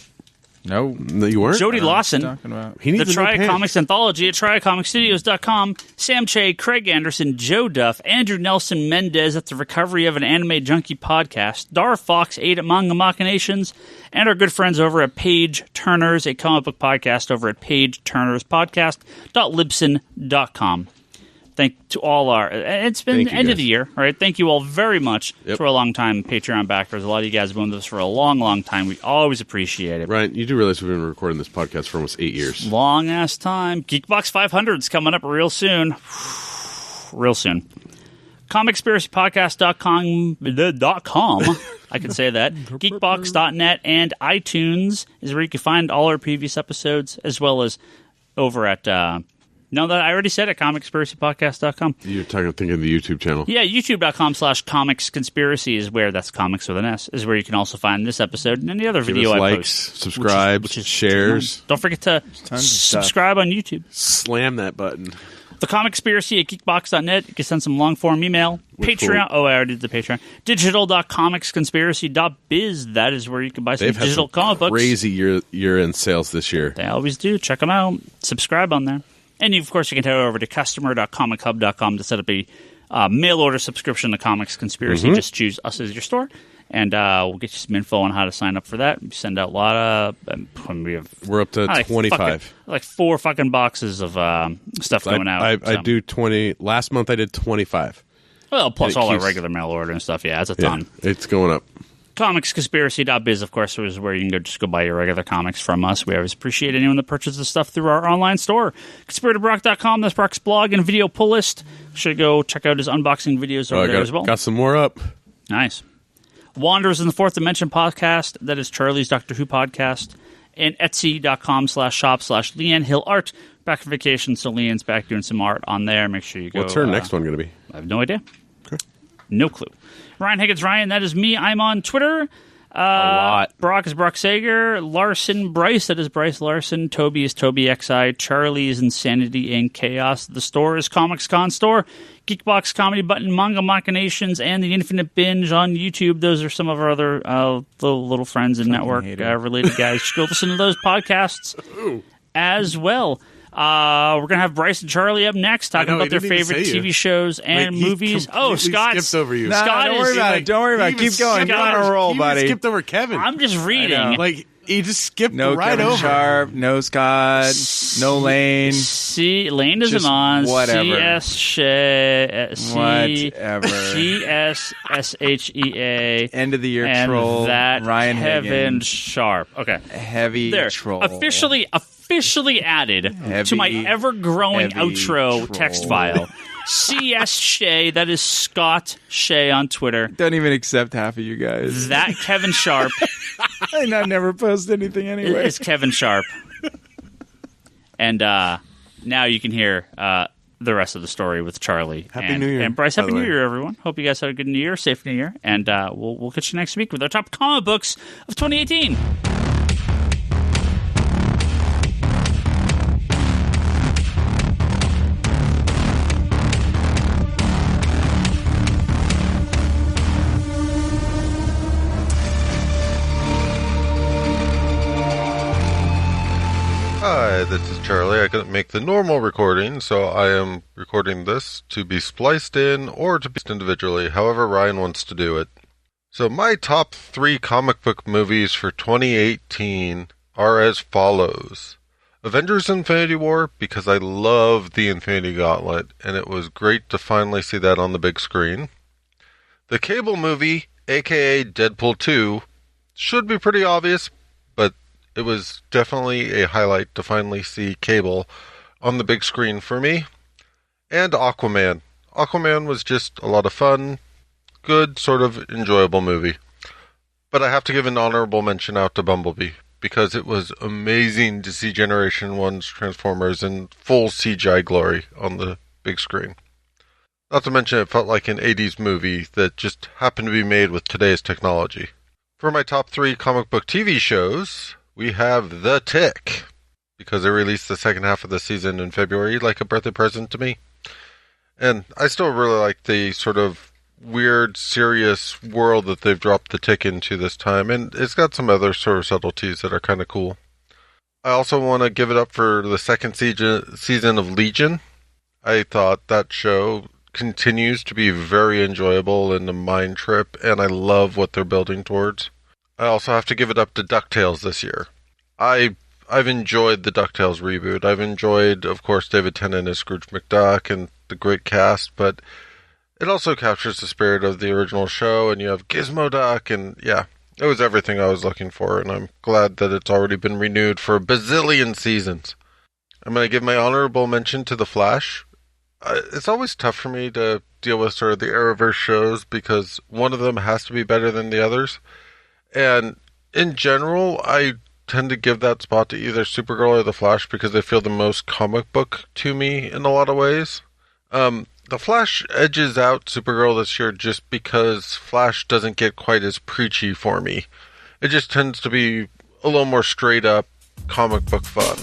No. you weren't? Jody Lawson. Talking about. He The needs a no Triad pants. Comics Anthology at TriadComicStudios.com. Sam Shea, Craig Anderson, Joe Duff, Andrew Nelson Mendez at the Recovery of an Anime Junkie podcast, Dar Fox 8 at Manga Machinations, and our good friends over at Page Turners, a comic book podcast over at pageturnerspodcast.libsyn.com. Thank to all our. It's been Thank the you, end of guys. the year, right? Thank you all very much Yep. to our longtime Patreon backers. A lot of you guys have been with us for a long, long time. We always appreciate it. Ryan, you do realize we've been recording this podcast for almost 8 years. Long ass time. Geekbox 500 is coming up real soon. Real soon. ComicSpiracyPodcast.com. I can say that. Geekbox.net and iTunes is where you can find all our previous episodes, as well as over at. No, that I already said it. ComicSpiracyPodcast.com. You're thinking of the YouTube channel. Yeah, YouTube.com/ComicsConspiracy is where that's comics with an S, is where you can also find this episode and any other Give video us I likes, post. subscribe, shares. Don't forget to Tons of stuff. subscribe on YouTube. Slam that button. The Comicspiracy at Geekbox.net. You can send some long-form email. Which Patreon. will- Oh, I already did the Patreon. Digital.comicsconspiracy.biz. That is where you can buy some They've had digital some comic books. crazy year-end sales this year. They always do. Check them out. Subscribe on there. And, of course, you can head over to customer.comichub.com to set up a mail order subscription to Comics Conspiracy. Mm-hmm. Just choose us as your store. And we'll get you some info on how to sign up for that. We send out a lot of... we have We're up to like 25. like 4 fucking boxes of stuff going out. I so. do 20. Last month I did 25. Well, plus And it all our keeps- regular mail order and stuff. Yeah, it's a Yeah, ton. it's going up. ComicsConspiracy.biz, of course, is where you can just go buy your regular comics from us. We always appreciate anyone that purchases stuff through our online store. ConspiratorBrock.com, that's Brock's blog and video pull list. Should go check out his unboxing videos over there as well. Got some more up. Nice. Wanderers in the Fourth Dimension podcast. That is Charlie's Doctor Who podcast. And Etsy.com/shop/Leanne Hill Art. Back from vacation, so Leanne's back doing some art on there. Make sure you go. What's her next one going to be? I have no idea. No clue. Ryan Higgins, Ryan, that is me. I'm on Twitter. A lot. Brock is Brock Sager. Larson Bryce, that is Bryce Larson. Toby is Toby XI. Charlie is Insanity and Chaos. The store is Comics Con Store. Geekbox Comedy Button, Manga Machinations, and The Infinite Binge on YouTube. Those are some of our other little friends and network related guys. You should go listen to those podcasts as well. We're going to have Bryce and Charlie up next talking about their favorite TV shows and Wait, he movies. Oh, completely Scott skipped over you. Nah, Scott don't is worry about it. Don't worry about it. Keep going. You're on a roll, He buddy. skipped over Kevin. I'm just reading. Like, he just skipped No right Kevin over. Sharp, no Scott, no Lane. Lane isn't Just on. whatever. C.S. Shea. Whatever. C.S.S.H.E.A. End of the year and troll. that Ryan Kevin Higgins. Sharp. Okay. Heavy There. troll. Officially added to my Heavy, ever-growing heavy outro troll. text file. C.S. Shea. That is Scott Shea on Twitter. Don't even accept half of you guys. That Kevin Sharp And I never post anything anyway. is Kevin Sharp. And now you can hear the rest of the story with Charlie. Happy New Year, And Bryce, by Happy the New way. Year, everyone. Hope you guys had a good New Year, safe New Year. And we'll catch you next week with our top comic books of 2018. Hi, this is Charlie. I couldn't make the normal recording, so I am recording this to be spliced in or to be individually, however Ryan wants to do it. So my top 3 comic book movies for 2018 are as follows. Avengers Infinity War, because I love the Infinity Gauntlet, and it was great to finally see that on the big screen. The Cable movie, aka Deadpool 2, should be pretty obvious, but it was definitely a highlight to finally see Cable on the big screen for me. And Aquaman. Aquaman was just a lot of fun, good, sort of enjoyable movie. But I have to give an honorable mention out to Bumblebee, because it was amazing to see Generation 1's Transformers in full CGI glory on the big screen. Not to mention it felt like an 80s movie that just happened to be made with today's technology. For my top 3 comic book TV shows, we have The Tick, because they released the second half of the season in February like a birthday present to me. And I still really like the sort of weird, serious world that they've dropped The Tick into this time, and it's got some other sort of subtleties that are kind of cool. I also want to give it up for the second season of Legion. I thought that show continues to be very enjoyable and a mind trip, and I love what they're building towards. I also have to give it up to DuckTales this year. I've enjoyed the DuckTales reboot. I've enjoyed, of course, David Tennant as Scrooge McDuck and the great cast, but it also captures the spirit of the original show, and you have Gizmo Duck, and yeah, it was everything I was looking for, and I'm glad that it's already been renewed for a bazillion seasons. I'm going to give my honorable mention to The Flash. It's always tough for me to deal with sort of the Arrowverse shows, because one of them has to be better than the others. And in general, I tend to give that spot to either Supergirl or The Flash because they feel the most comic book to me in a lot of ways. The Flash edges out Supergirl this year just because Flash doesn't get quite as preachy for me. It just tends to be a little more straight up comic book fun.